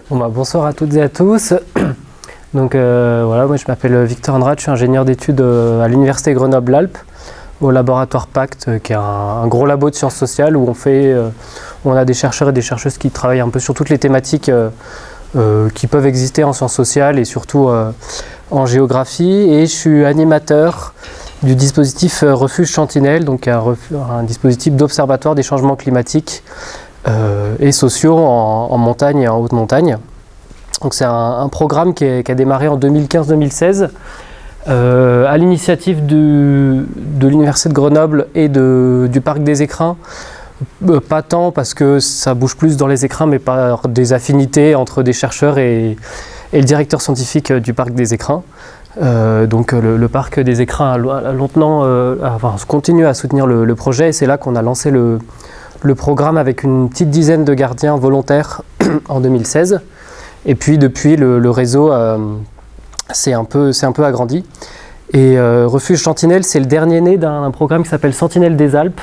Bonsoir à toutes et à tous. Donc voilà, moi je m'appelle Victor Andrade, je suis ingénieur d'études à l'Université Grenoble-Alpes, au laboratoire PACT, qui est un gros labo de sciences sociales où on a des chercheurs et des chercheuses qui travaillent un peu sur toutes les thématiques qui peuvent exister en sciences sociales et surtout en géographie. Et je suis animateur du dispositif Refuge Sentinelle, donc un dispositif d'observatoire des changements climatiques et sociaux en montagne et en haute montagne. Donc c'est un programme qui a démarré en 2015-2016 à l'initiative de l'Université de Grenoble et du Parc des Écrins. Pas tant parce que ça bouge plus dans les écrins, mais par des affinités entre des chercheurs et le directeur scientifique du Parc des Écrins. Donc le Parc des Écrins a longtemps continue à soutenir le projet, et c'est là qu'on a lancé le programme avec une petite dizaine de gardiens volontaires en 2016. Et puis depuis, le réseau s'est un peu agrandi. Et Refuge Sentinelle, c'est le dernier né d'un programme qui s'appelle Sentinelle des Alpes.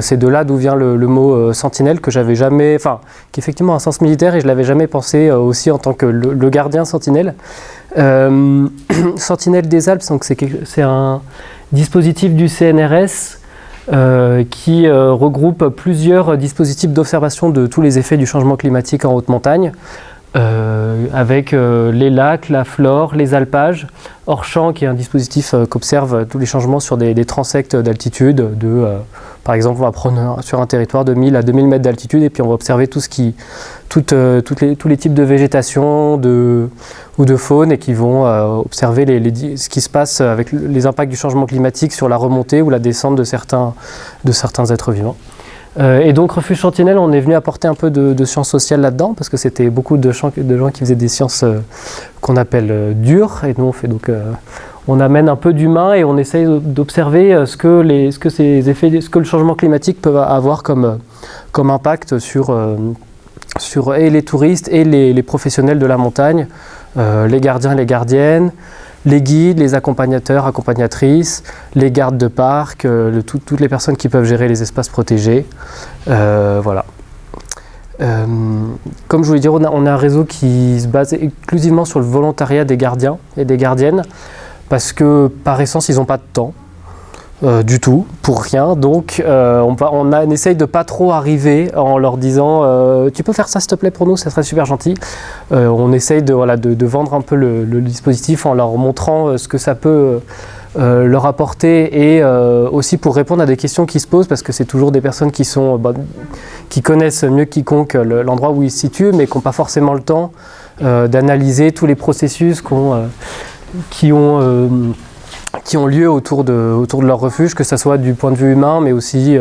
C'est de là d'où vient le mot sentinelle, que j'avais jamais, qui est effectivement un sens militaire, et je l'avais jamais pensé aussi en tant que le gardien sentinelle. Sentinelle des Alpes, donc c'est un dispositif du CNRS qui regroupe plusieurs dispositifs d'observation de tous les effets du changement climatique en haute montagne, avec les lacs, la flore, les alpages, hors champ, qui est un dispositif qu'observe tous les changements sur des transects d'altitude. Par exemple, on va prendre sur un territoire de 1000 à 2000 mètres d'altitude, et puis on va observer tous les types de végétation ou de faune, et qui vont observer ce qui se passe avec les impacts du changement climatique sur la remontée ou la descente de certains êtres vivants. Et donc Refuge Sentinelle, on est venu apporter un peu de sciences sociales là-dedans, parce que c'était beaucoup de gens qui faisaient des sciences qu'on appelle dures, et nous on amène un peu d'humain, et on essaye d'observer ce que le changement climatique peut avoir comme impact sur et les touristes et les professionnels de la montagne, les gardiens et les gardiennes, les guides, les accompagnateurs, accompagnatrices, les gardes de parc, toutes les personnes qui peuvent gérer les espaces protégés. Voilà. Comme je voulais dire, on a un réseau qui se base exclusivement sur le volontariat des gardiens et des gardiennes, parce que par essence, ils n'ont pas de temps. Du tout, pour rien. Donc on essaye de pas trop arriver en leur disant tu peux faire ça s'il te plaît pour nous, ça serait super gentil. On essaye de vendre un peu le dispositif en leur montrant ce que ça peut leur apporter, et aussi pour répondre à des questions qui se posent, parce que c'est toujours des personnes qui connaissent mieux que quiconque l'endroit où ils se situent, mais qui n'ont pas forcément le temps d'analyser tous les processus qui ont lieu autour de leur refuge, que ce soit du point de vue humain, mais aussi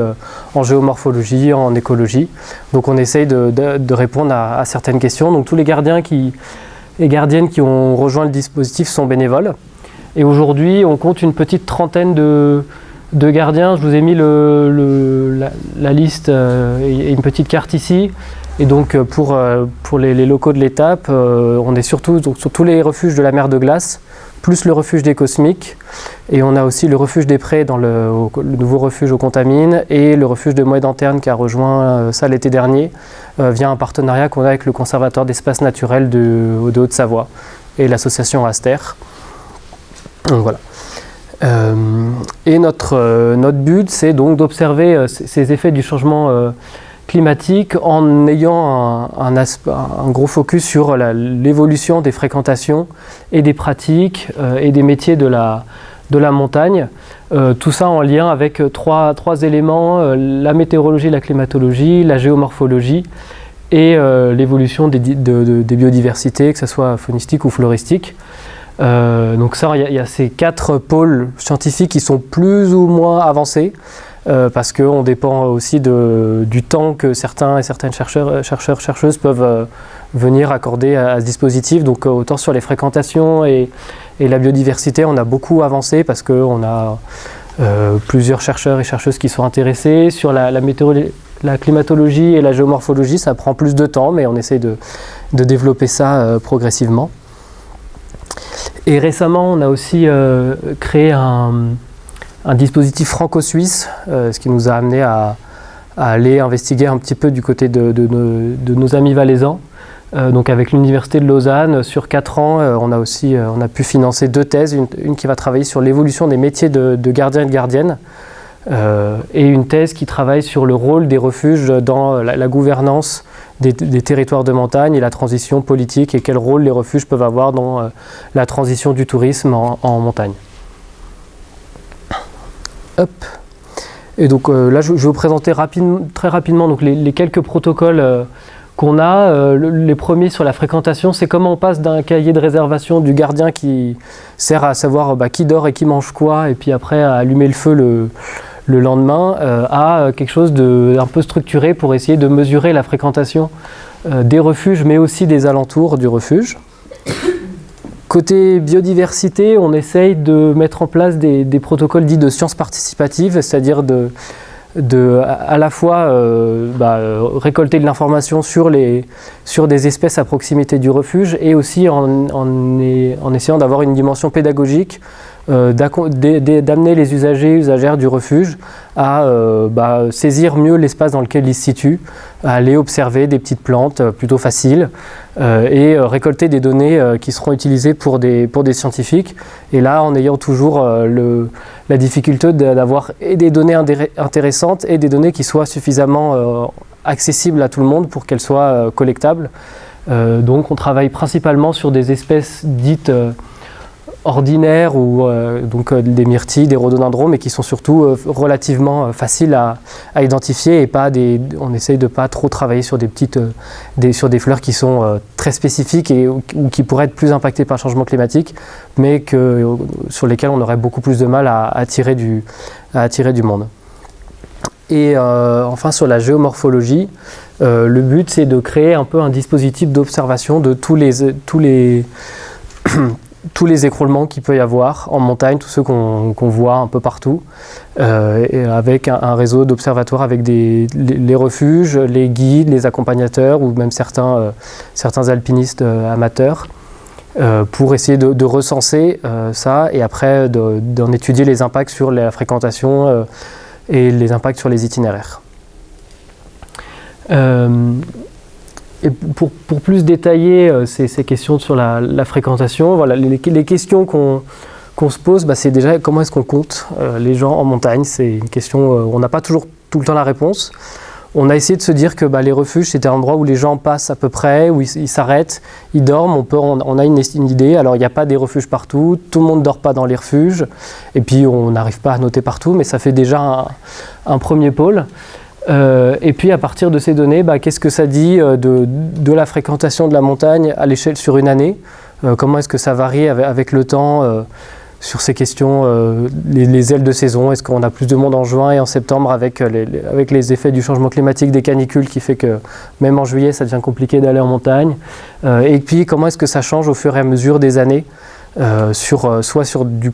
en géomorphologie, en écologie. Donc on essaye de répondre à certaines questions. Donc tous les gardiens et gardiennes qui ont rejoint le dispositif sont bénévoles. Et aujourd'hui, on compte une petite trentaine de gardiens. Je vous ai mis la liste et une petite carte ici. Et donc pour les locaux de l'étape, on est surtout sur tous les refuges de la mer de glace, plus le refuge des Cosmiques, et on a aussi le refuge des Prés dans le nouveau refuge aux Contamines, et le refuge de Moët-Anterne qui a rejoint ça l'été dernier via un partenariat qu'on a avec le Conservatoire d'espaces naturels de Haute-Savoie et l'association Aster. Donc voilà. Et notre but, c'est donc d'observer ces effets du changement climatique en ayant un gros focus sur l'évolution des fréquentations et des pratiques et des métiers de la montagne. Tout ça en lien avec trois éléments, la météorologie, la climatologie, la géomorphologie et l'évolution des biodiversités, que ce soit faunistique ou floristique. Donc ça, il y a ces 4 pôles scientifiques qui sont plus ou moins avancés, parce qu'on dépend aussi du temps que certains et certaines chercheuses peuvent venir accorder à ce dispositif. Donc autant sur les fréquentations et la biodiversité, on a beaucoup avancé, parce qu'on a plusieurs chercheurs et chercheuses qui sont intéressés. Sur la climatologie et la géomorphologie, ça prend plus de temps, mais on essaie de développer ça progressivement. Et récemment, on a aussi créé un dispositif franco-suisse, ce qui nous a amené à aller investiguer un petit peu du côté de nos amis valaisans. Donc avec l'Université de Lausanne, sur 4 ans, on a pu financer 2 thèses, une qui va travailler sur l'évolution des métiers de gardiens et de gardiennes, et une thèse qui travaille sur le rôle des refuges dans la gouvernance des territoires de montagne et la transition politique, et quel rôle les refuges peuvent avoir dans la transition du tourisme en montagne. Hop. Et donc là, je vais vous présenter très rapidement donc, les quelques protocoles qu'on a. Les premiers sur la fréquentation, c'est comment on passe d'un cahier de réservation du gardien qui sert à savoir qui dort et qui mange quoi, et puis après à allumer le feu le lendemain, à quelque chose d'un peu structuré pour essayer de mesurer la fréquentation des refuges, mais aussi des alentours du refuge. Côté biodiversité, on essaye de mettre en place des protocoles dits de sciences participatives, c'est-à-dire à la fois récolter de l'information sur des espèces à proximité du refuge, et aussi en essayant d'avoir une dimension pédagogique, d'amener les usagers et usagères du refuge à saisir mieux l'espace dans lequel ils se situent, à aller observer des petites plantes plutôt faciles, et récolter des données qui seront utilisées pour des scientifiques. Et là, en ayant toujours la difficulté d'avoir et des données intéressantes et des données qui soient suffisamment accessibles à tout le monde pour qu'elles soient collectables. Donc on travaille principalement sur des espèces dites ordinaires, ou des myrtilles, des rhododendrons, mais qui sont surtout relativement faciles à identifier, et on essaye de ne pas trop travailler sur sur des fleurs qui sont très spécifiques ou qui pourraient être plus impactées par le changement climatique, mais sur lesquelles on aurait beaucoup plus de mal à attirer du monde. Et enfin, sur la géomorphologie, le but c'est de créer un peu un dispositif d'observation de tous les écroulements qu'il peut y avoir en montagne, tous ceux qu'on voit un peu partout, et avec un réseau d'observatoires avec les refuges, les guides, les accompagnateurs, ou même certains alpinistes amateurs, pour essayer de recenser ça, et après d'en étudier les impacts sur la fréquentation et les impacts sur les itinéraires. Et pour plus détailler ces questions sur la fréquentation, voilà, les questions qu'on se pose, c'est déjà comment est-ce qu'on compte les gens en montagne. C'est une question, on n'a pas toujours tout le temps la réponse. On a essayé de se dire que les refuges, c'était un endroit où les gens passent à peu près, où ils s'arrêtent, ils dorment, on a une idée. Alors il n'y a pas des refuges partout, tout le monde ne dort pas dans les refuges, et puis on n'arrive pas à noter partout, mais ça fait déjà un premier pôle. Et puis à partir de ces données, qu'est-ce que ça dit de la fréquentation de la montagne à l'échelle sur une année, comment est-ce que ça varie avec le temps sur ces questions, les ailes de saison, est-ce qu'on a plus de monde en juin et en septembre avec les effets du changement climatique, des canicules, qui fait que même en juillet ça devient compliqué d'aller en montagne, et puis comment est-ce que ça change au fur et à mesure des années, soit sur du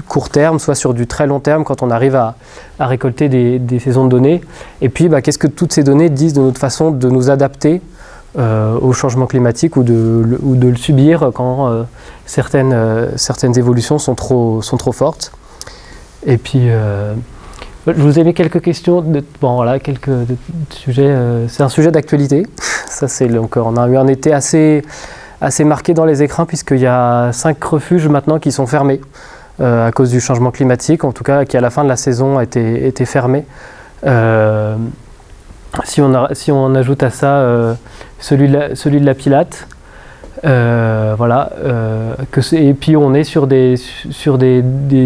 court terme, soit sur du très long terme, quand on arrive à récolter des saisons de données. Et puis qu'est-ce que toutes ces données disent de notre façon de nous adapter au changement climatique, ou de le subir quand certaines évolutions sont trop fortes. Et puis je vous ai mis quelques questions, quelques sujets. C'est un sujet d'actualité. Ça, on a eu un été assez marqué dans les écrins, puisqu'il y a 5 refuges maintenant qui sont fermés à cause du changement climatique, en tout cas qui à la fin de la saison étaient fermés. Si on ajoute à ça celui de la Pilate, et puis on est sur des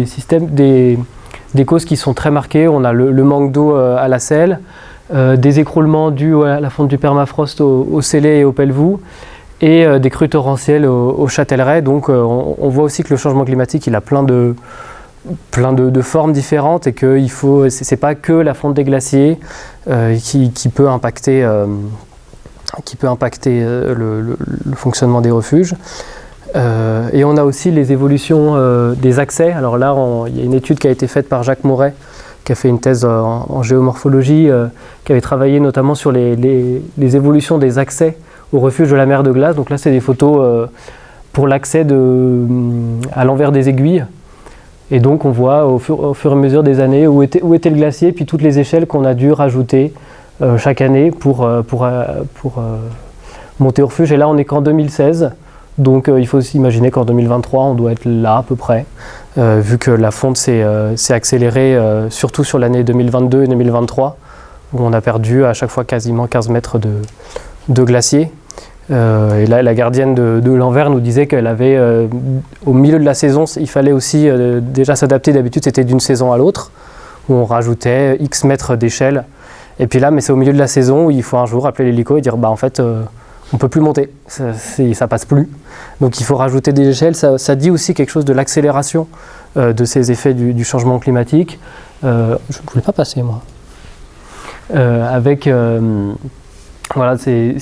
systèmes, des causes qui sont très marquées. On a le manque d'eau à la Selle, des écroulements dus à la fonte du permafrost au Célé et au Pelvoux, et des crues torrentielles au Châtellerault. Donc on voit aussi que le changement climatique, il a plein de formes différentes, et que c'est pas que la fonte des glaciers qui peut impacter le fonctionnement des refuges. Et on a aussi les évolutions des accès. Alors là, il y a une étude qui a été faite par Jacques Mauret, qui a fait une thèse en géomorphologie, qui avait travaillé notamment sur les évolutions des accès au refuge de la mer de glace. Donc là, c'est des photos pour l'accès à l'envers des aiguilles. Et donc on voit au fur et à mesure des années où était le glacier, puis toutes les échelles qu'on a dû rajouter chaque année pour monter au refuge. Et là, on n'est qu'en 2016. Donc il faut aussi imaginer qu'en 2023, on doit être là à peu près, vu que la fonte s'est accélérée, surtout sur l'année 2022 et 2023, où on a perdu à chaque fois quasiment 15 mètres de glacier. Et là, la gardienne de l'Anvers nous disait qu'elle avait, au milieu de la saison, il fallait aussi déjà s'adapter. D'habitude, c'était d'une saison à l'autre, où on rajoutait X mètres d'échelle. Et puis là, mais c'est au milieu de la saison où il faut un jour appeler l'hélico et dire en fait, on ne peut plus monter, ça passe plus. Donc il faut rajouter des échelles. Ça dit aussi quelque chose de l'accélération de ces effets du changement climatique. Je ne voulais pas passer, moi. Avec voilà, ces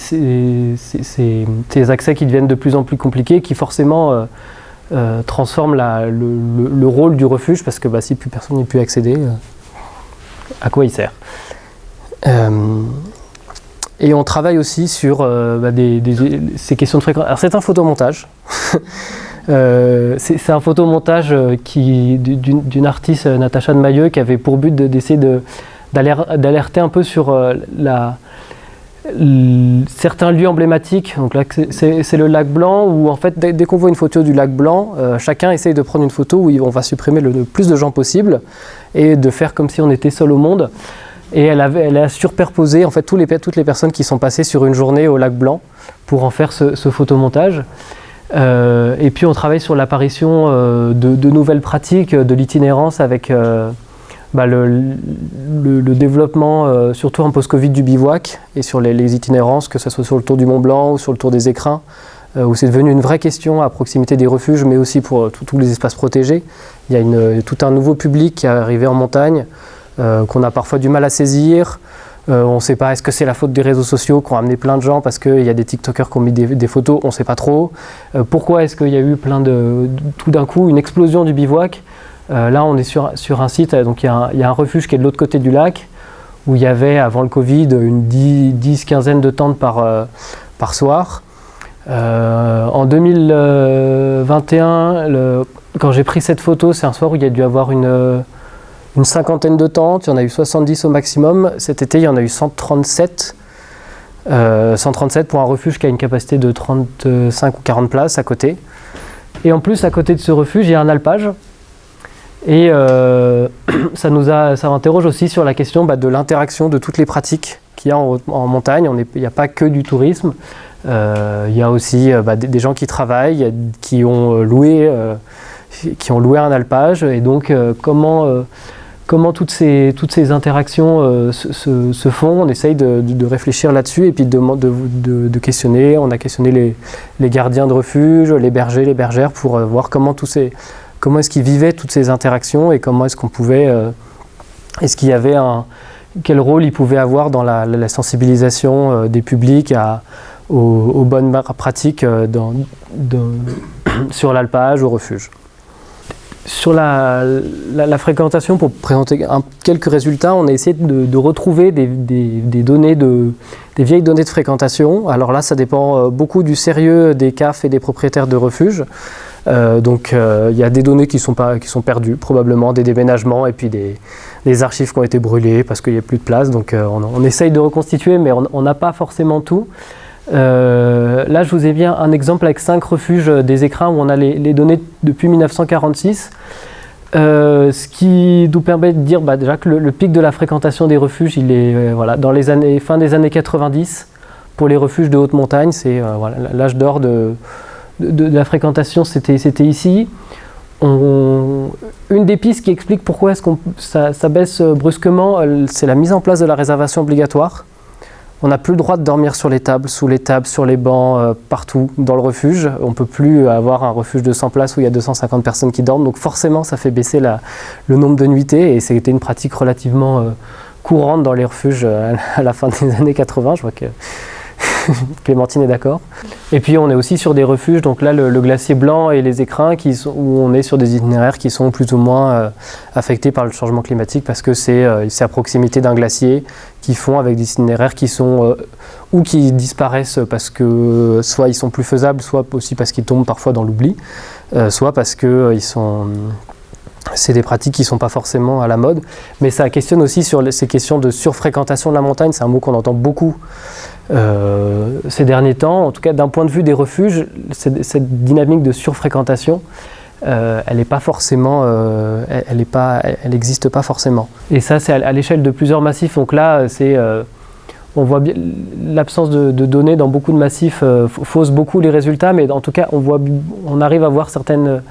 accès qui deviennent de plus en plus compliqués, qui forcément transforment le rôle du refuge, parce que si plus personne n'y peut accéder, à quoi il sert? Et on travaille aussi sur ces questions de fréquence. Alors c'est un photomontage. C'est un photomontage d'une artiste, Natacha de Mailleux, qui avait pour but d'essayer d'alerter un peu sur certains lieux emblématiques. Donc là, c'est le lac Blanc, où en fait, dès qu'on voit une photo du lac Blanc, chacun essaye de prendre une photo où on va supprimer le plus de gens possible et de faire comme si on était seul au monde. Et elle a superposé en fait toutes les personnes qui sont passées sur une journée au lac Blanc pour en faire ce photomontage. Et puis on travaille sur l'apparition de nouvelles pratiques, de l'itinérance avec le développement, surtout en post-Covid, du bivouac et sur les itinérances, que ce soit sur le tour du Mont Blanc ou sur le tour des Écrins, où c'est devenu une vraie question à proximité des refuges, mais aussi pour tous les espaces protégés. Il y a tout un nouveau public qui est arrivé en montagne, qu'on a parfois du mal à saisir. On ne sait pas, est-ce que c'est la faute des réseaux sociaux qui ont amené plein de gens parce qu'il y a des TikTokers qui ont mis des photos, on ne sait pas trop. Pourquoi est-ce qu'il y a eu tout d'un coup une explosion du bivouac? Là, on est sur un site, donc il y a un refuge qui est de l'autre côté du lac, où il y avait, avant le Covid, une quinzaine de tentes par soir. En 2021, quand j'ai pris cette photo, c'est un soir où il y a dû avoir une cinquantaine de tentes, il y en a eu 70 au maximum. Cet été, il y en a eu 137. 137 pour un refuge qui a une capacité de 35 ou 40 places à côté. Et en plus, à côté de ce refuge, il y a un alpage. Et ça interroge aussi sur la question de l'interaction de toutes les pratiques qu'il y a en montagne. Il n'y a pas que du tourisme. Il y a aussi des gens qui travaillent, qui ont loué un alpage. Et donc, comment toutes ces interactions se font? On essaye de réfléchir là-dessus et puis de questionner. On a questionné les gardiens de refuge, les bergers, les bergères, pour voir comment est-ce qu'ils vivaient toutes ces interactions et comment est-ce qu'on pouvait... est-ce qu'il y avait quel rôle ils pouvaient avoir dans la sensibilisation des publics aux bonnes pratiques sur l'alpage, au refuge. Sur la fréquentation, pour présenter quelques résultats, on a essayé de retrouver des données des vieilles données de fréquentation. Alors là, ça dépend beaucoup du sérieux des CAF et des propriétaires de refuges. Donc il y a des données qui sont perdues, probablement des déménagements et puis des archives qui ont été brûlées parce qu'il n'y a plus de place. Donc on essaye de reconstituer, mais on n'a pas forcément tout. Là, je vous ai mis un exemple avec 5 refuges des Écrins où on a les données depuis 1946. Ce qui nous permet de dire déjà que le pic de la fréquentation des refuges, il est dans les fin des années 90 pour les refuges de haute montagne. C'est l'âge d'or de la fréquentation, c'était ici. Une des pistes qui explique pourquoi est-ce ça baisse brusquement, c'est la mise en place de la réservation obligatoire. On n'a plus le droit de dormir sur les tables, sous les tables, sur les bancs, partout dans le refuge. On ne peut plus avoir un refuge de 100 places où il y a 250 personnes qui dorment. Donc forcément, ça fait baisser le nombre de nuitées. Et c'était une pratique relativement courante dans les refuges à la fin des années 80. Je vois que Clémentine est d'accord. Et puis on est aussi sur des refuges, donc là le glacier Blanc et les Écrins, où on est sur des itinéraires qui sont plus ou moins affectés par le changement climatique parce que c'est à proximité d'un glacier qui font avec des itinéraires qui sont ou qui disparaissent parce que soit ils sont plus faisables, soit aussi parce qu'ils tombent parfois dans l'oubli, soit parce que c'est des pratiques qui ne sont pas forcément à la mode. Mais ça questionne aussi sur ces questions de surfréquentation de la montagne, c'est un mot qu'on entend beaucoup Ces derniers temps, en tout cas d'un point de vue des refuges, cette dynamique de surfréquentation, elle n'est pas forcément, elle n'existe pas forcément. Et ça, c'est à l'échelle de plusieurs massifs. Donc là, on voit bien l'absence de données dans beaucoup de massifs fausse beaucoup les résultats, mais en tout cas, on arrive à voir certaines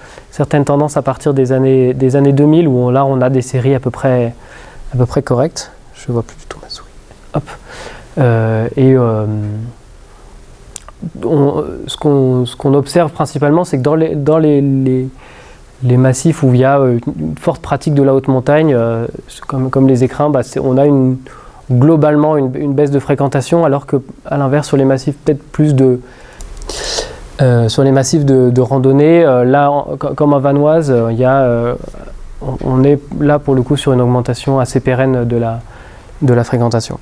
tendances à partir des années 2000 où là, on a des séries à peu près correctes. Je vois plus du tout ma souris. Hop. Ce qu'on observe principalement, c'est que dans les massifs où il y a une forte pratique de la haute montagne, comme les écrins, on a globalement une baisse de fréquentation, alors qu'à l'inverse, sur les massifs peut-être plus sur les massifs de randonnée, là, comme à Vanoise, on est là pour le coup sur une augmentation assez pérenne de la fréquentation.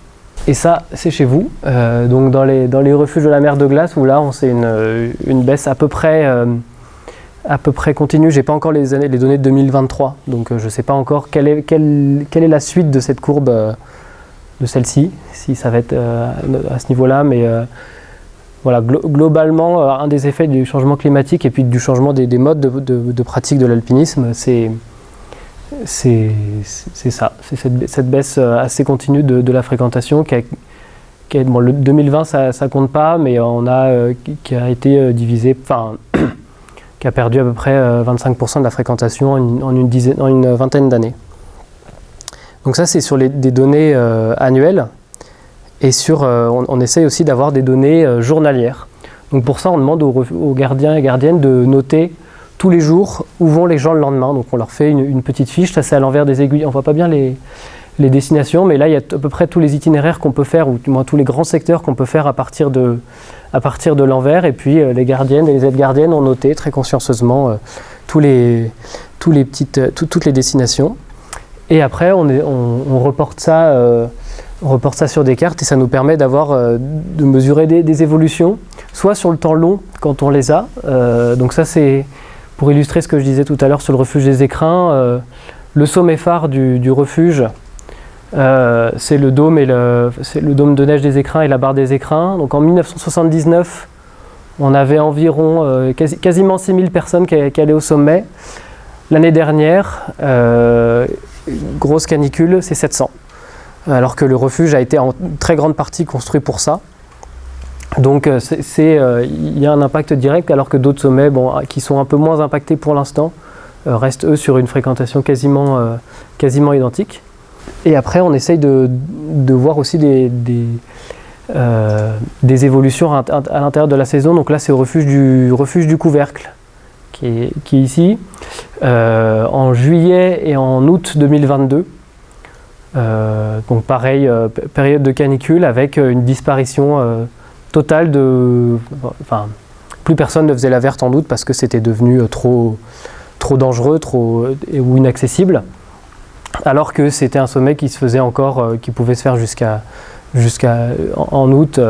Et ça, c'est chez vous, donc dans les refuges de la mer de glace, où là, c'est une baisse à peu près continue. J'ai pas encore les données de 2023, donc je sais pas encore quelle est la suite de cette courbe, de celle-ci, si ça va être à ce niveau-là, mais voilà, globalement, un des effets du changement climatique et puis du changement des modes de pratique de l'alpinisme, c'est ça, c'est cette baisse assez continue de la fréquentation bon, le 2020 ça compte pas, mais qui a été divisé, enfin qui a perdu à peu près 25% de la fréquentation en une vingtaine d'années. Donc ça, c'est sur des données annuelles, et on essaye aussi d'avoir des données journalières. Donc pour ça, on demande aux gardiens et gardiennes de noter tous les jours où vont les gens le lendemain. Donc on leur fait une petite fiche, ça c'est à l'envers des aiguilles, on voit pas bien les destinations, mais là il y a à peu près tous les itinéraires qu'on peut faire, ou du moins tous les grands secteurs qu'on peut faire à partir de l'envers, et puis les gardiennes et les aides-gardiennes ont noté très consciencieusement toutes les destinations. Et après, on reporte ça sur des cartes, et ça nous permet de mesurer des évolutions, soit sur le temps long quand on les a. Donc ça, c'est pour illustrer ce que je disais tout à l'heure sur le refuge des écrins. Le sommet phare du refuge, c'est le dôme de neige des écrins et la barre des écrins. Donc en 1979, on avait environ quasiment 6000 personnes qui allaient au sommet. L'année dernière, grosse canicule, c'est 700. Alors que le refuge a été en très grande partie construit pour ça. Donc il y a un impact direct, alors que d'autres sommets, qui sont un peu moins impactés pour l'instant, restent eux sur une fréquentation quasiment identique. Et après, on essaye de voir aussi des évolutions à l'intérieur de la saison. Donc là, c'est au refuge du Couvercle, qui est ici. En juillet et en août 2022, donc pareil, période de canicule avec une disparition totale plus personne ne faisait la verte en août parce que c'était devenu trop dangereux, ou inaccessible, alors que c'était un sommet qui se faisait encore, qui pouvait se faire en août,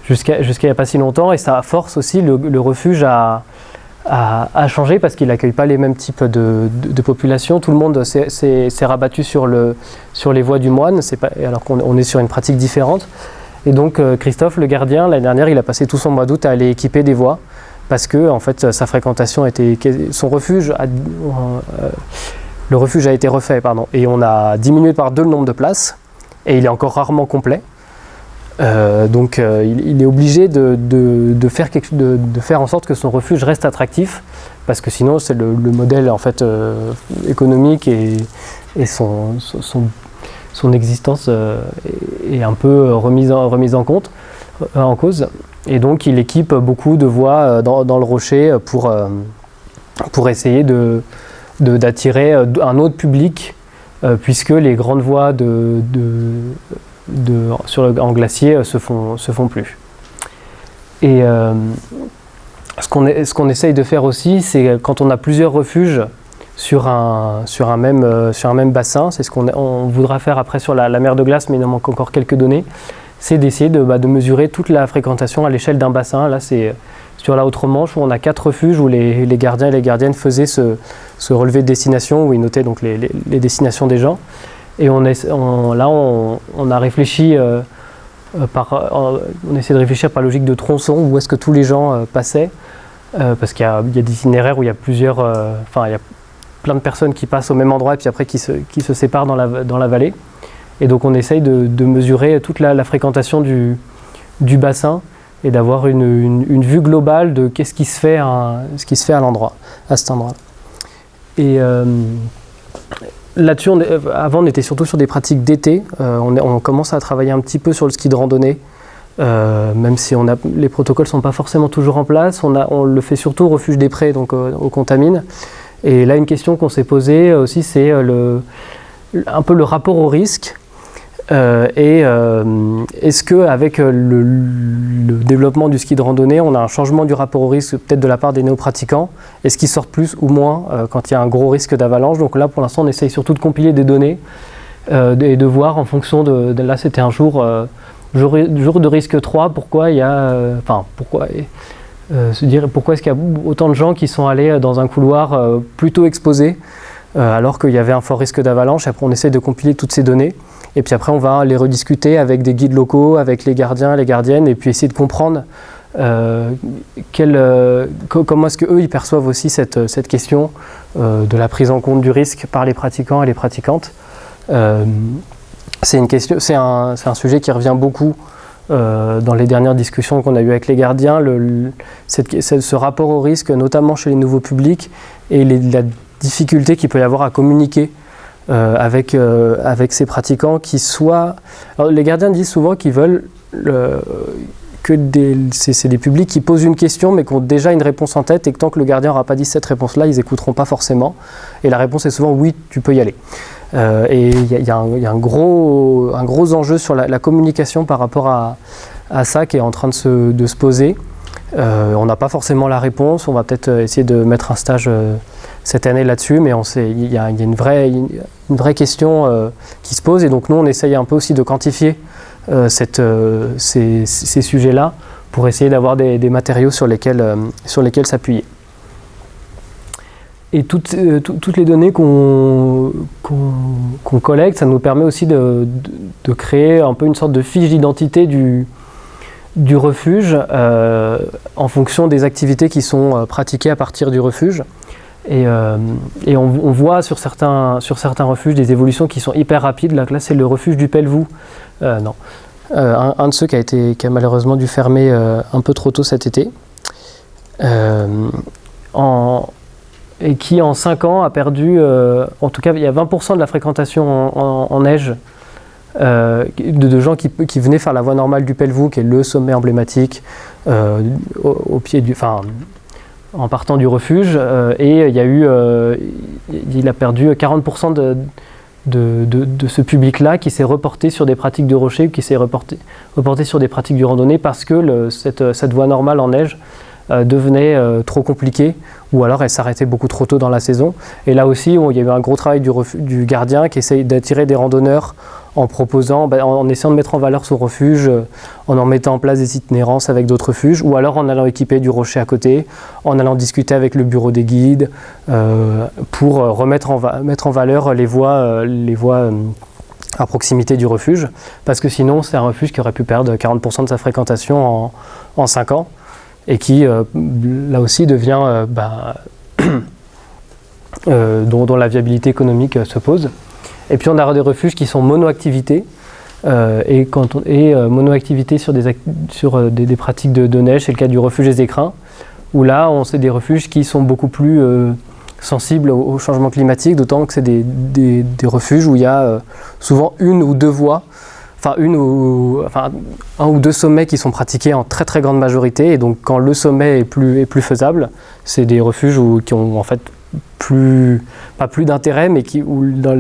jusqu'à il n'y a pas si longtemps, et ça force aussi le refuge à changer parce qu'il n'accueille pas les mêmes types de populations. Tout le monde s'est rabattu sur les voies du moine, alors qu'on est sur une pratique différente. Et donc Christophe, le gardien, l'année dernière, il a passé tout son mois d'août à aller équiper des voies parce que en fait, sa fréquentation son refuge, le refuge a été refait, et on a diminué par 2 le nombre de places, et il est encore rarement complet. Donc il est obligé de faire en sorte que son refuge reste attractif, parce que sinon c'est le modèle en fait économique et son existence est un peu remise en cause. Et donc il équipe beaucoup de voies dans le rocher pour essayer d'attirer un autre public, puisque les grandes voies en glacier se font plus. Et ce qu'on essaye de faire aussi, c'est quand on a plusieurs refuges sur un même bassin, c'est ce qu'on voudra faire après sur la mer de glace, mais il nous manque encore quelques données, c'est d'essayer de mesurer toute la fréquentation à l'échelle d'un bassin. Là, c'est sur la Haute-Romanche, où on a 4 refuges où les gardiens et les gardiennes faisaient ce relevé de destination, où ils notaient donc les destinations des gens. Et on a réfléchi on essaie de réfléchir par logique de tronçon, où est-ce que tous les gens passaient, parce qu'il y a des itinéraires où il y a plusieurs, il y a plein de personnes qui passent au même endroit et puis après qui se séparent dans la vallée. Et donc on essaye de mesurer toute la fréquentation du bassin et d'avoir une vue globale de ce qui se fait à cet endroit. Et là-dessus, avant on était surtout sur des pratiques d'été. On commence à travailler un petit peu sur le ski de randonnée, même si les protocoles ne sont pas forcément toujours en place. On le fait surtout au refuge des Prés, donc au Contamine. Et là, une question qu'on s'est posée aussi, c'est un peu le rapport au risque. Est-ce qu'avec le développement du ski de randonnée, on a un changement du rapport au risque peut-être de la part des néo-pratiquants? Est-ce qu'ils sortent plus ou moins quand il y a un gros risque d'avalanche? Donc là, pour l'instant, on essaye surtout de compiler des données et de voir en fonction là, c'était un jour de risque 3, pourquoi il y a... se dire pourquoi est-ce qu'il y a autant de gens qui sont allés dans un couloir plutôt exposé alors qu'il y avait un fort risque d'avalanche. Après, on essaie de compiler toutes ces données. Et puis après, on va les rediscuter avec des guides locaux, avec les gardiens, les gardiennes, et puis essayer de comprendre comment est-ce qu'eux, ils perçoivent aussi cette question de la prise en compte du risque par les pratiquants et les pratiquantes. C'est un sujet qui revient beaucoup dans les dernières discussions qu'on a eues avec les gardiens, ce rapport au risque, notamment chez les nouveaux publics, et la difficulté qu'il peut y avoir à communiquer avec ces pratiquants qui Alors, les gardiens disent souvent qu'ils veulent que c'est des publics qui posent une question mais qui ont déjà une réponse en tête et que tant que le gardien n'aura pas dit cette réponse-là, ils n'écouteront pas forcément. Et la réponse est souvent oui, tu peux y aller. Et il y a un gros enjeu sur la communication par rapport à ça qui est en train de se poser. On n'a pas forcément la réponse, on va peut-être essayer de mettre un stage cette année là-dessus, mais il y a une vraie question qui se pose, et donc nous on essaye un peu aussi de quantifier ces sujets-là pour essayer d'avoir des matériaux sur lesquels s'appuyer. Et toutes les données qu'on collecte, ça nous permet aussi de créer un peu une sorte de fiche d'identité du refuge en fonction des activités qui sont pratiquées à partir du refuge. Et on voit sur certains refuges des évolutions qui sont hyper rapides. Là c'est le refuge du Pelvoux. Un de ceux qui a malheureusement dû fermer un peu trop tôt cet été. Et qui en 5 ans a perdu, en tout cas il y a 20% de la fréquentation en neige de gens qui venaient faire la voie normale du Pelvoux, qui est le sommet emblématique au pied en partant du refuge, et il a perdu 40% de ce public-là qui s'est reporté sur des pratiques de rocher, qui s'est reporté sur des pratiques de randonnée parce que cette voie normale en neige devenait trop compliquée, ou alors elle s'arrêtait beaucoup trop tôt dans la saison. Et là aussi, il y a eu un gros travail du gardien qui essaye d'attirer des randonneurs en essayant de mettre en valeur son refuge, en mettant en place des itinérances avec d'autres refuges, ou alors en allant équiper du rocher à côté, en allant discuter avec le bureau des guides pour mettre en valeur les voies à proximité du refuge, parce que sinon c'est un refuge qui aurait pu perdre 40% de sa fréquentation en 5 ans, et qui là aussi devient dont la viabilité économique se pose. Et puis on a des refuges qui sont monoactivités, monoactivité sur des pratiques de neige, c'est le cas du refuge des Écrins, où là c'est des refuges qui sont beaucoup plus sensibles au changement climatique, d'autant que c'est des refuges où il y a souvent une ou deux voies, un ou deux sommets qui sont pratiqués en très très grande majorité, et donc quand le sommet est plus faisable, c'est des refuges qui ont en fait pas plus d'intérêt, mais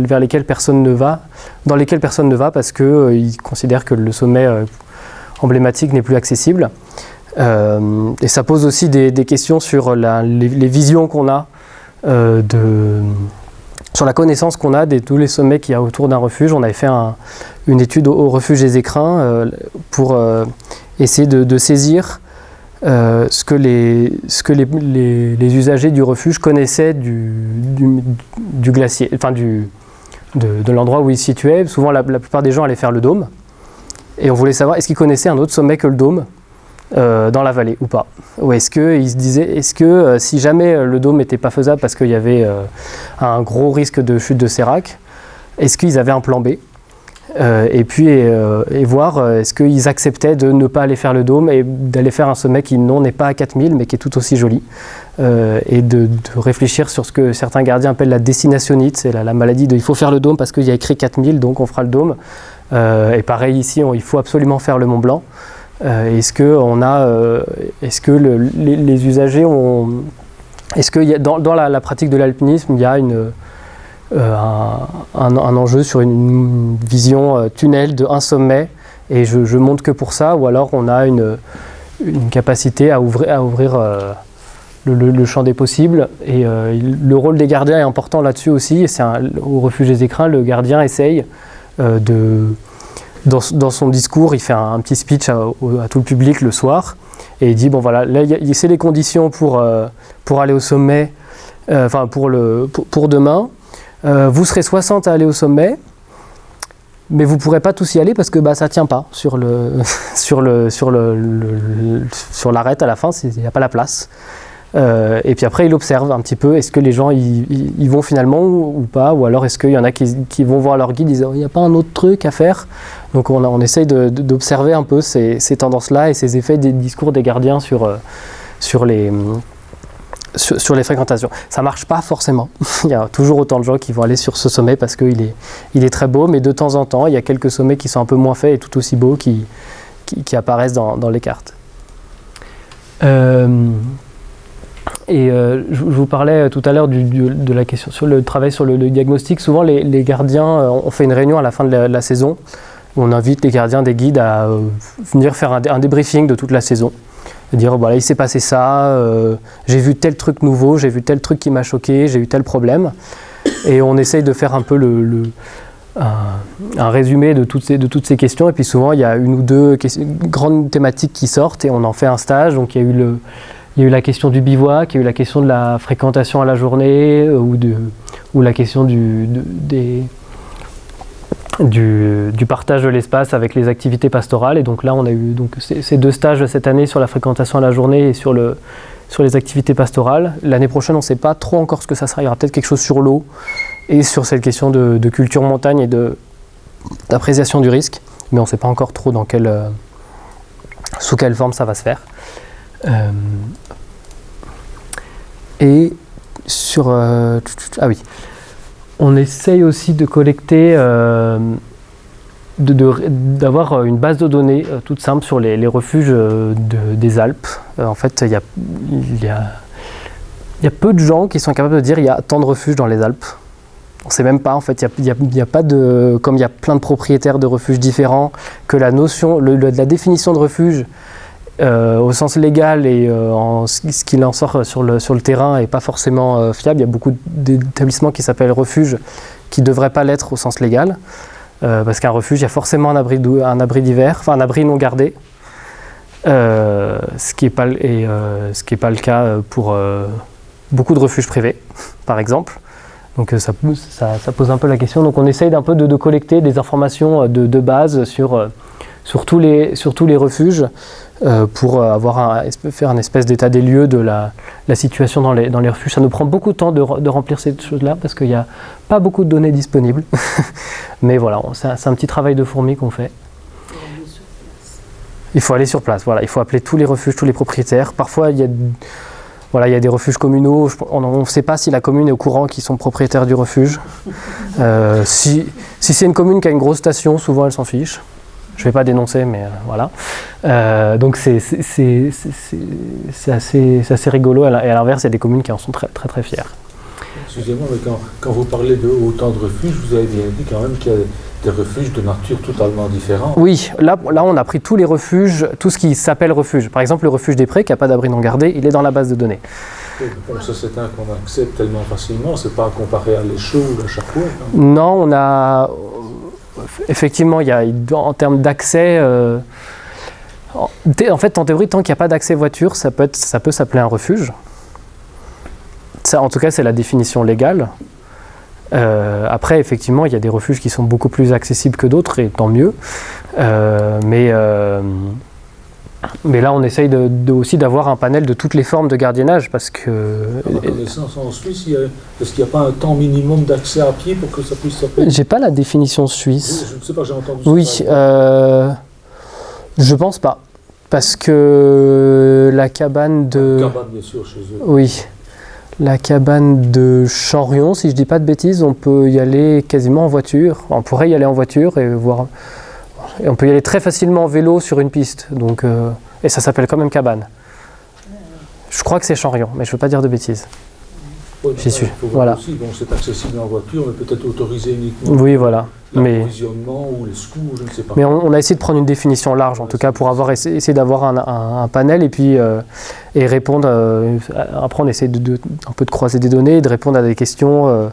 vers lesquels personne ne va, parce qu'ils considèrent que le sommet emblématique n'est plus accessible. Et ça pose aussi des questions sur les visions qu'on a sur la connaissance qu'on a de tous les sommets qu'il y a autour d'un refuge. On avait fait une étude au refuge des Écrins pour essayer de saisir ce que les usagers du refuge connaissaient du glacier, de l'endroit où ils se situaient. Souvent, la plupart des gens allaient faire le dôme. Et on voulait savoir, est-ce qu'ils connaissaient un autre sommet que le dôme dans la vallée ou pas? Ou est-ce qu'ils se disaient, est-ce que si jamais le dôme n'était pas faisable parce qu'il y avait un gros risque de chute de sérac, est-ce qu'ils avaient un plan B? Et puis voir est-ce qu'ils acceptaient de ne pas aller faire le dôme et d'aller faire un sommet qui non n'est pas à 4000 mais qui est tout aussi joli, et de réfléchir sur ce que certains gardiens appellent la destinationnite, c'est la maladie de il faut faire le dôme parce qu'il y a écrit 4000 donc on fera le dôme, et pareil ici il faut absolument faire le Mont Blanc. Est-ce que les usagers ont, est-ce que dans la pratique de l'alpinisme il y a un enjeu sur une vision tunnel de un sommet et je monte que pour ça, ou alors on a une capacité à ouvrir le champ des possibles, et le rôle des gardiens est important là-dessus aussi, et au refuge des Écrins, le gardien essaye dans son discours, il fait un petit speech à tout le public le soir, et il dit bon voilà, là c'est les conditions pour aller au sommet, pour demain. Vous serez 60 à aller au sommet, mais vous ne pourrez pas tous y aller parce que ça ne tient pas sur l'arête à la fin, il n'y a pas la place. Et puis après, il observe un petit peu, est-ce que les gens y vont finalement ou pas, ou alors est-ce qu'il y en a qui vont voir leur guide, ils disent il n'y a pas un autre truc à faire. Donc on essaye d'observer un peu ces tendances-là et ces effets des discours des gardiens sur les fréquentations. Ça ne marche pas forcément. Il y a toujours autant de gens qui vont aller sur ce sommet parce qu'il est très beau, mais de temps en temps, il y a quelques sommets qui sont un peu moins faits et tout aussi beaux qui apparaissent dans les cartes. Je vous parlais tout à l'heure de la question sur le travail sur le diagnostic. Souvent, les gardiens, on fait une réunion à la fin de la saison où on invite les gardiens des guides à venir faire un débriefing de toute la saison. Dire voilà, il s'est passé ça, j'ai vu tel truc nouveau, j'ai vu tel truc qui m'a choqué, j'ai eu tel problème. Et on essaye de faire un peu un résumé de toutes ces questions. Et puis souvent, il y a une ou deux grandes thématiques qui sortent et on en fait un stage. Donc il y a eu la question du bivouac, il y a eu la question de la fréquentation à la journée, ou la question du partage de l'espace avec les activités pastorales. Et donc là, on a eu ces deux stages cette année sur la fréquentation à la journée et sur les activités pastorales. L'année prochaine, on ne sait pas trop encore ce que ça sera. Il y aura peut-être quelque chose sur l'eau et sur cette question de culture montagne et d'appréciation du risque. Mais on ne sait pas encore trop sous quelle forme ça va se faire. Et sur... ah oui. On essaye aussi de collecter, d'avoir une base de données toute simple sur les refuges des Alpes. En fait, il y a peu de gens qui sont capables de dire il y a tant de refuges dans les Alpes. On ne sait même pas, en fait, il y a pas de... Comme il y a plein de propriétaires de refuges différents, que la notion, la définition de refuge, au sens légal et ce qu'il en sort sur le terrain n'est pas forcément fiable. Il y a beaucoup d'établissements qui s'appellent refuges qui ne devraient pas l'être au sens légal, parce qu'un refuge, il y a forcément un abri d'hiver, enfin un abri non gardé, ce qui n'est pas le cas pour beaucoup de refuges privés, par exemple. Donc ça pose un peu la question. Donc on essaye d'un peu de collecter des informations de base sur tous les refuges, pour faire un espèce d'état des lieux de la situation dans les refuges. Ça nous prend beaucoup de temps de remplir ces choses-là parce qu'il n'y a pas beaucoup de données disponibles. Mais voilà, c'est un petit travail de fourmi qu'on fait. Il faut aller sur place, voilà. Il faut appeler tous les refuges, tous les propriétaires. Parfois, il y a des refuges communaux. On ne sait pas si la commune est au courant qu'ils sont propriétaires du refuge. Si c'est une commune qui a une grosse station, souvent elle s'en fiche. Je ne vais pas dénoncer, mais voilà. Donc c'est assez rigolo. Et à l'inverse, il y a des communes qui en sont très très très fières. Excusez-moi, mais quand vous parlez de autant de refuges, vous avez bien dit quand même qu'il y a des refuges de nature totalement différents. Oui, là on a pris tous les refuges, tout ce qui s'appelle refuge. Par exemple, le refuge des Prés, qui n'a pas d'abri non gardé, il est dans la base de données. Bon, ça c'est un qu'on accepte tellement facilement, c'est pas comparé à l'Échaud ou à Charcourt. Non, on a... Effectivement, il y a, en termes d'accès, en fait, en théorie, tant qu'il n'y a pas d'accès voiture, ça peut s'appeler un refuge. Ça, en tout cas, c'est la définition légale. Après, effectivement, il y a des refuges qui sont beaucoup plus accessibles que d'autres, et tant mieux. Mais là, on essaye aussi d'avoir un panel de toutes les formes de gardiennage, parce que... À ma connaissance, en Suisse, est-ce qu'il n'y a pas un temps minimum d'accès à pied pour que ça puisse s'appeler? J'ai pas la définition suisse. Je ne sais pas, j'ai entendu ça. Oui, je pense pas. Parce que la cabane de... La cabane, bien sûr, chez eux. Oui. La cabane de Chanrion, si je dis pas de bêtises, on peut y aller quasiment en voiture. On pourrait y aller en voiture et voir... Et on peut y aller très facilement en vélo sur une piste. Donc, et ça s'appelle quand même cabane. Je crois que c'est Chanrion, mais je ne veux pas dire de bêtises. Oui, J'y suis. Faut voir Voilà. aussi, bon, c'est accessible en voiture, mais peut-être autorisé uniquement. Oui, voilà. L'approvisionnement ou les secours, je ne sais pas. Mais on a essayé de prendre une définition large, en tout cas, pour essayer d'avoir un panel et puis et répondre. Après, on essaie un peu de croiser des données et de répondre à des questions.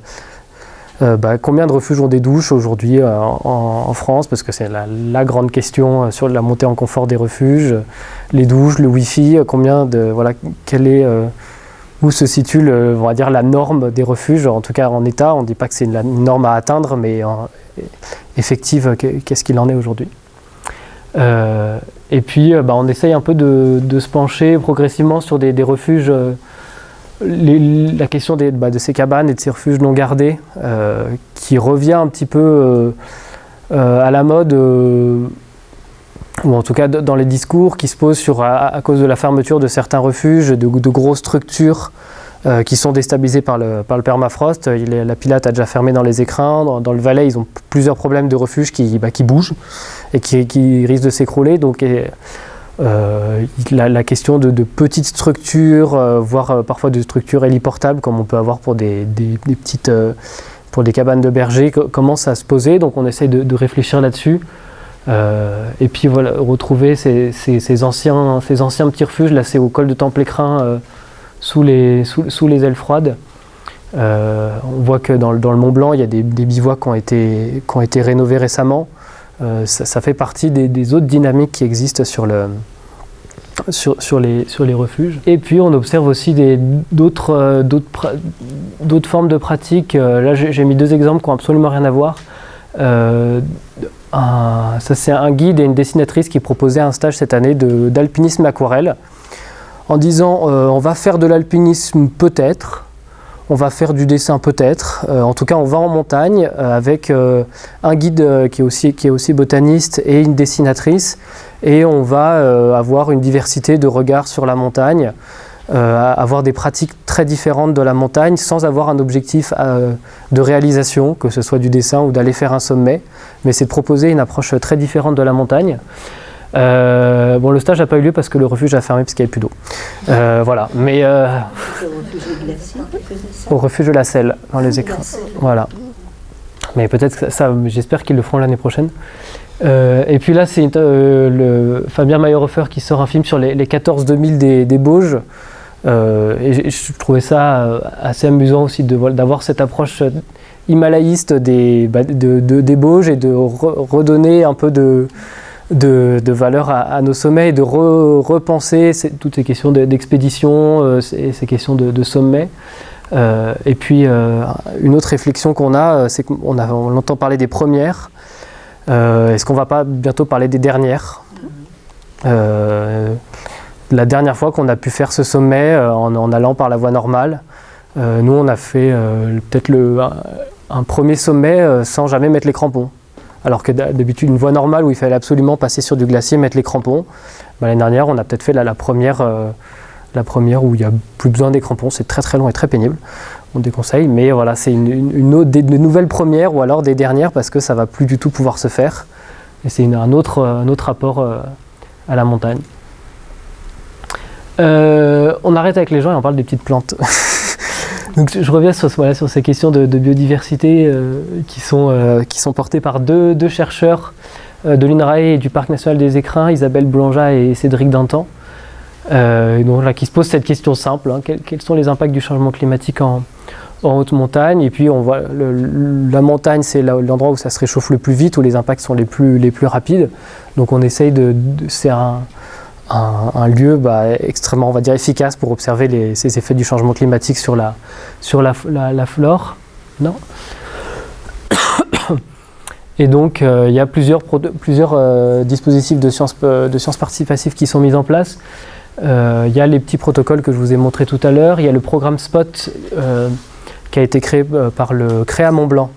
Combien de refuges ont des douches aujourd'hui en France, parce que c'est la grande question sur la montée en confort des refuges, les douches, le Wi-Fi, où se situe on va dire, la norme des refuges, en tout cas en état. On ne dit pas que c'est une norme à atteindre, mais effective, qu'est-ce qu'il en est aujourd'hui. Et puis on essaye un peu de se pencher progressivement sur des refuges. La question de ces cabanes et de ces refuges non gardés, qui revient un petit peu à la mode, ou en tout cas dans les discours qui se posent à cause de la fermeture de certains refuges, de grosses structures qui sont déstabilisées par le permafrost. La Pilate a déjà fermé dans les écrins, dans le Valais ils ont plusieurs problèmes de refuges qui bougent et qui risquent de s'écrouler. Donc, la question de petites structures, voire parfois de structures héliportables comme on peut avoir pour des petites pour des cabanes de berger, commence à se poser. Donc on essaye de réfléchir là-dessus, et puis voilà, retrouver ces anciens petits refuges. Là c'est au col de Temple-Écrin, sous les ailes froides. On voit que dans le Mont Blanc il y a des bivouacs qui ont été rénovés récemment. Ça fait partie des autres dynamiques qui existent sur les refuges. Et puis on observe aussi d'autres formes de pratiques. Là j'ai mis 2 exemples qui n'ont absolument rien à voir. Ça c'est un guide et une dessinatrice qui proposaient un stage cette année d'alpinisme aquarelle, en disant on va faire de l'alpinisme peut-être, on va faire du dessin peut-être, en tout cas on va en montagne avec un guide qui est aussi botaniste et une dessinatrice, et on va avoir une diversité de regards sur la montagne, avoir des pratiques très différentes de la montagne sans avoir un objectif de réalisation, que ce soit du dessin ou d'aller faire un sommet, mais c'est de proposer une approche très différente de la montagne. Le stage n'a pas eu lieu parce que le refuge a fermé parce qu'il n'y avait plus d'eau. Voilà. Mais au refuge de la Selle, dans les écrins. Voilà. Mais peut-être que ça, j'espère qu'ils le feront l'année prochaine. Et puis là, c'est le Fabien Mayerhofer qui sort un film sur les 14 2000 des Bauges. Et je trouvais ça assez amusant aussi d'avoir cette approche himalayiste des Bauges et de redonner un peu de valeur à nos sommets et de repenser toutes ces questions d'expédition, ces questions de sommet. Et puis une autre réflexion qu'on a, c'est qu'on entend parler des premières. Est-ce qu'on ne va pas bientôt parler des dernières? La dernière fois qu'on a pu faire ce sommet en allant par la voie normale, nous on a fait peut-être un premier sommet sans jamais mettre les crampons. Alors que d'habitude, une voie normale où il fallait absolument passer sur du glacier, mettre les crampons. L'année dernière, on a peut-être fait la première où il n'y a plus besoin des crampons. C'est très très long et très pénible. On déconseille. Mais voilà, c'est des nouvelles premières ou alors des dernières parce que ça ne va plus du tout pouvoir se faire. Et c'est un autre rapport à la montagne. On arrête avec les gens et on parle des petites plantes. Donc je reviens sur ces questions de biodiversité qui sont portées par deux chercheurs de l'INRAE et du Parc national des Écrins, Isabelle Boulangat et Cédric Dantan, qui se posent cette question simple, quels sont les impacts du changement climatique en haute montagne? Et puis on voit la montagne, c'est l'endroit où ça se réchauffe le plus vite, où les impacts sont les plus rapides. Donc on essaye c'est un lieu extrêmement, on va dire, efficace pour observer ces effets du changement climatique sur la flore. Non. Et donc, il y a plusieurs dispositifs de sciences participatives qui sont mis en place. Il y a les petits protocoles que je vous ai montrés tout à l'heure. Il y a le programme SPOT qui a été créé par le CREA Mont-Blanc,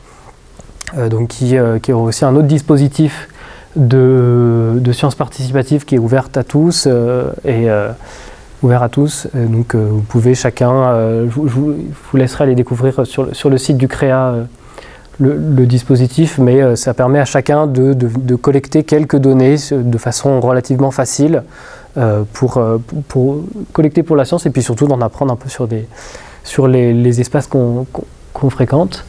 qui est aussi un autre dispositif de sciences participatives qui est ouverte à tous ouvert à tous. Donc vous pouvez chacun, je vous laisserai aller découvrir sur le site du CREA le dispositif, mais ça permet à chacun de collecter quelques données de façon relativement facile pour collecter pour la science et puis surtout d'en apprendre un peu sur les espaces qu'on fréquente.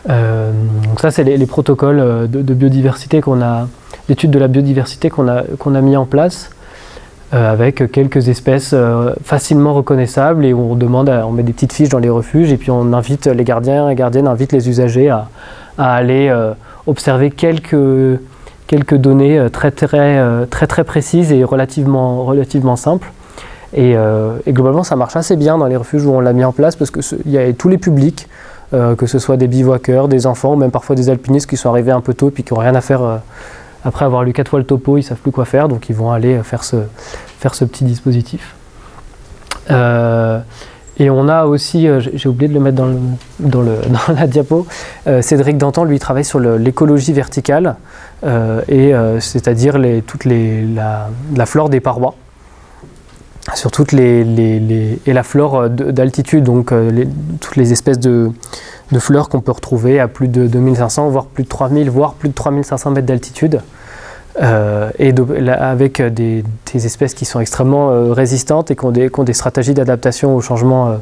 Donc ça c'est les protocoles de biodiversité d'études de la biodiversité qu'on a mis en place avec quelques espèces facilement reconnaissables et on met des petites fiches dans les refuges et puis on invite les gardiens et gardiennes invitent les usagers à aller observer quelques données très précises et relativement simples. Et globalement ça marche assez bien dans les refuges où on l'a mis en place parce qu'il y a tous les publics, que ce soit des bivouaqueurs, des enfants ou même parfois des alpinistes qui sont arrivés un peu tôt et qui n'ont rien à faire après avoir lu 4 fois le topo, ils ne savent plus quoi faire, donc ils vont aller faire ce petit dispositif. Et on a aussi, j'ai oublié de le mettre dans la diapo, Cédric Dantan, lui, travaille sur l'écologie verticale, c'est-à-dire la flore des parois, sur et la flore d'altitude, donc toutes les espèces de fleurs qu'on peut retrouver à plus de 2500, voire plus de 3000, voire plus de 3500 mètres d'altitude, avec des espèces qui sont extrêmement résistantes et qui ont des stratégies d'adaptation au changement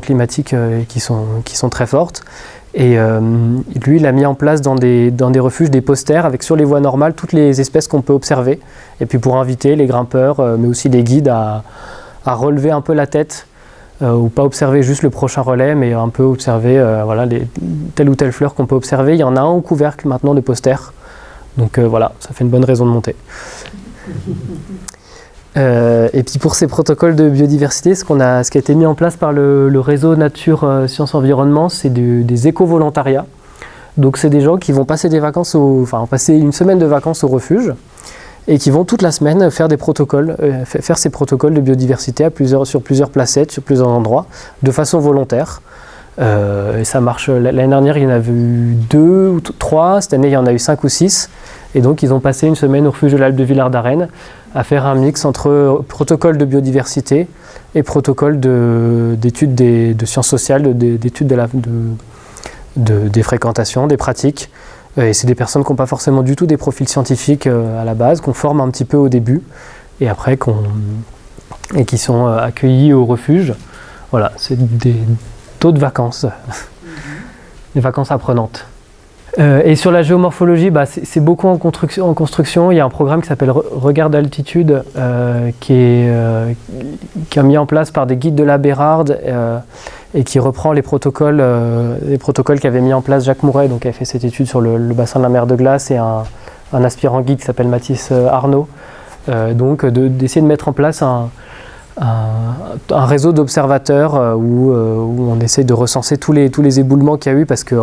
climatique qui sont très fortes. Et lui, il a mis en place dans des refuges des posters avec sur les voies normales toutes les espèces qu'on peut observer. Et puis pour inviter les grimpeurs, mais aussi les guides à relever un peu la tête, ou pas observer juste le prochain relais, mais un peu observer telle ou telle fleur qu'on peut observer. Il y en a un au couvercle maintenant de posters. Donc voilà, ça fait une bonne raison de monter. Et puis pour ces protocoles de biodiversité, ce qui a été mis en place par le réseau Nature Sciences Environnement, c'est des éco-volontariats. Donc c'est des gens qui vont passer passer une semaine de vacances au refuge et qui vont toute la semaine faire des protocoles, faire ces protocoles de biodiversité sur plusieurs placettes, sur plusieurs endroits, de façon volontaire. Et ça marche. L'année dernière, il y en avait eu 2 ou 3. Cette année, il y en a eu 5 ou 6. Et donc, ils ont passé une semaine au refuge de l'Alpe de Villard d'Arène à faire un mix entre protocole de biodiversité et protocole d'études de sciences sociales, d'études des fréquentations, des pratiques. Et c'est des personnes qui n'ont pas forcément du tout des profils scientifiques à la base, qu'on forme un petit peu au début, et après qui sont accueillis au refuge. Voilà, c'est des taux de vacances, des vacances apprenantes. Et sur la géomorphologie, c'est beaucoup en construction. Il y a un programme qui s'appelle Regard d'altitude qui est mis en place par des guides de la Bérarde et qui reprend les protocoles qu'avait mis en place Jacques Mouret, donc qui avait fait cette étude sur le bassin de la mer de glace, et un aspirant guide qui s'appelle Mathis Arnaud. Donc d'essayer de mettre en place un réseau d'observateurs où on essaie de recenser tous les éboulements qu'il y a eu, parce que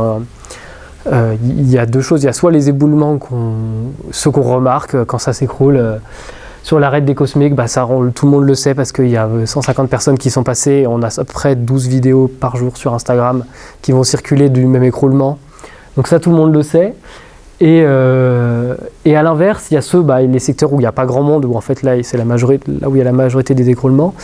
il y a 2 choses. Il y a soit les éboulements, ceux qu'on remarque quand ça s'écroule. Sur l'arête des Cosmiques, tout le monde le sait parce qu'il y a 150 personnes qui sont passées. Et on a à peu près 12 vidéos par jour sur Instagram qui vont circuler du même écroulement. Donc ça, tout le monde le sait. Et à l'inverse, il y a les secteurs où il n'y a pas grand monde, où en fait là où il y a la majorité des écroulements.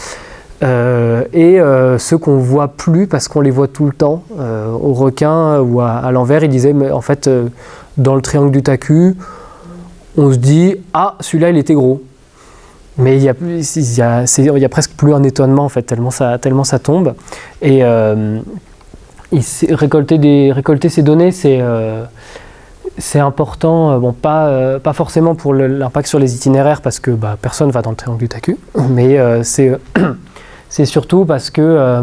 Ceux qu'on voit plus parce qu'on les voit tout le temps, au Requin ou à l'envers, il disait, mais en fait, dans le triangle du Taku, on se dit, celui-là, il était gros. Mais il y a presque plus un étonnement, en fait, tellement ça tombe. Et récolter ces données, c'est important, pas forcément pour l'impact sur les itinéraires, parce que personne ne va dans le triangle du Taku, mais c'est surtout parce que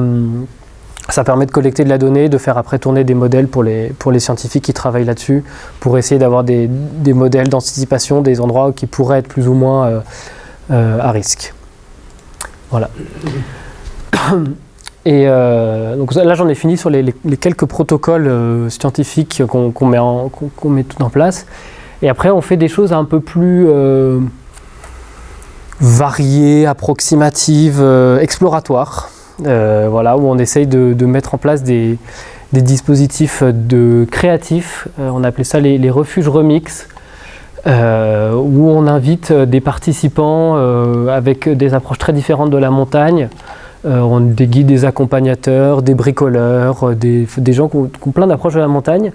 ça permet de collecter de la donnée, de faire après tourner des modèles pour les scientifiques qui travaillent là-dessus, pour essayer d'avoir des modèles d'anticipation des endroits qui pourraient être plus ou moins à risque. Voilà. Et donc là, j'en ai fini sur les quelques protocoles scientifiques qu'on met tout en place. Et après, on fait des choses un peu plus variées, approximatives, exploratoires. Voilà, où on essaye de mettre en place des dispositifs créatifs. On appelait ça les refuges remix, où on invite des participants avec des approches très différentes de la montagne. Des guides, des accompagnateurs, des bricoleurs, des gens qui ont plein d'approches de la montagne,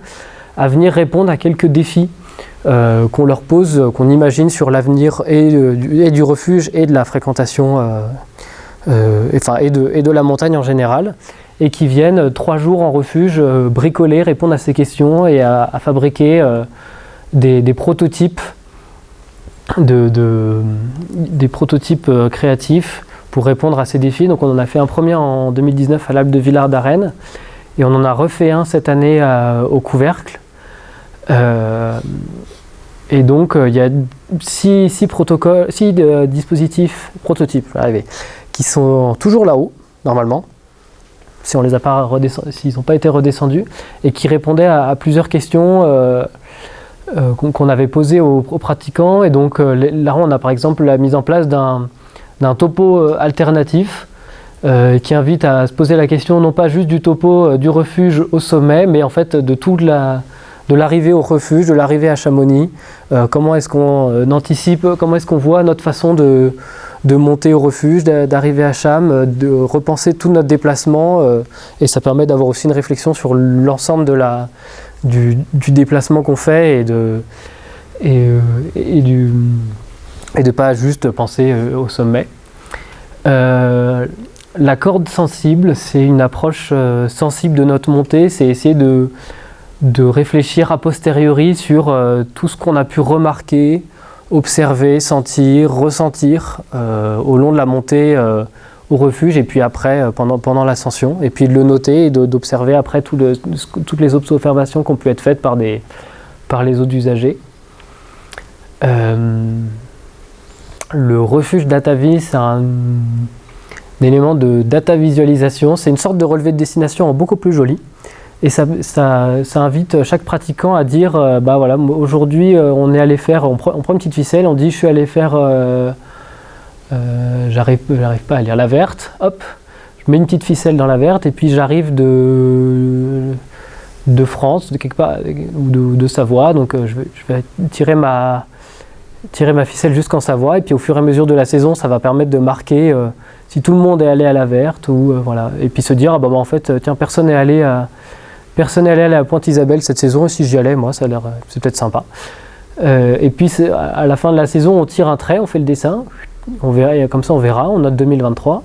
à venir répondre à quelques défis qu'on leur pose, qu'on imagine sur l'avenir et du refuge et de la fréquentation, et de la montagne en général, et qui viennent 3 jours en refuge bricoler, répondre à ces questions et à fabriquer des prototypes, des prototypes créatifs pour répondre à ces défis. Donc on en a fait un premier en 2019 à l'Alpe de Villard d'Arène, et on en a refait un cette année au Couvercle. Et donc il y a 6 dispositifs prototypes qui sont toujours là-haut, normalement, s'ils n'ont pas été redescendus, et qui répondaient à plusieurs questions qu'on avait posées aux pratiquants. Et donc là on a par exemple la mise en place d'un topo alternatif qui invite à se poser la question non pas juste du topo du refuge au sommet, mais en fait de l'arrivée au refuge, de l'arrivée à Chamonix. Comment est-ce qu'on anticipe, comment est-ce qu'on voit notre façon de monter au refuge, d'arriver à Cham, de repenser tout notre déplacement, et ça permet d'avoir aussi une réflexion sur l'ensemble du déplacement qu'on fait et de pas juste penser au sommet. La corde sensible, c'est une approche sensible de notre montée, c'est essayer de réfléchir a posteriori sur tout ce qu'on a pu remarquer, observer, sentir, ressentir au long de la montée au refuge, et puis après pendant l'ascension, et puis de le noter et d'observer après toutes les observations qui ont pu être faites par les autres usagers. Le refuge DataVis, c'est un élément de data visualisation. C'est une sorte de relevé de destination beaucoup plus joli. Et ça invite chaque pratiquant à dire voilà, aujourd'hui on est allé faire, on prend une petite ficelle, on dit je suis allé faire, j'arrive pas à lire la verte, hop, je mets une petite ficelle dans la verte, et puis j'arrive de France, de quelque part, ou de Savoie, donc je vais tirer ma ficelle jusqu'en Savoie, et puis au fur et à mesure de la saison, ça va permettre de marquer si tout le monde est allé à la verte, ou voilà, et puis se dire en fait tiens, personne n'est allé à la Pointe Isabelle cette saison, et si j'y allais, moi, c'est peut-être sympa. Et puis à la fin de la saison, on tire un trait, on fait le dessin, on verra, comme ça on verra, on note 2023,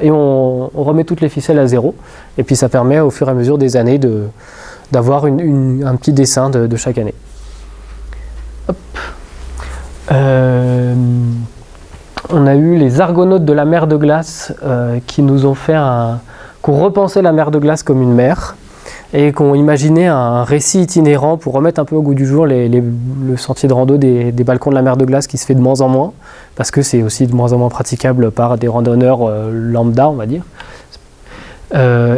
et on remet toutes les ficelles à zéro, et puis ça permet au fur et à mesure des années d'avoir un petit dessin de chaque année. Hop. On a eu les Argonautes de la mer de glace qui nous ont qu'on repensait la mer de glace comme une mer, et qu'on imaginé un récit itinérant pour remettre un peu au goût du jour le sentier de rando des balcons de la mer de glace, qui se fait de moins en moins, parce que c'est aussi de moins en moins praticable par des randonneurs lambda, on va dire,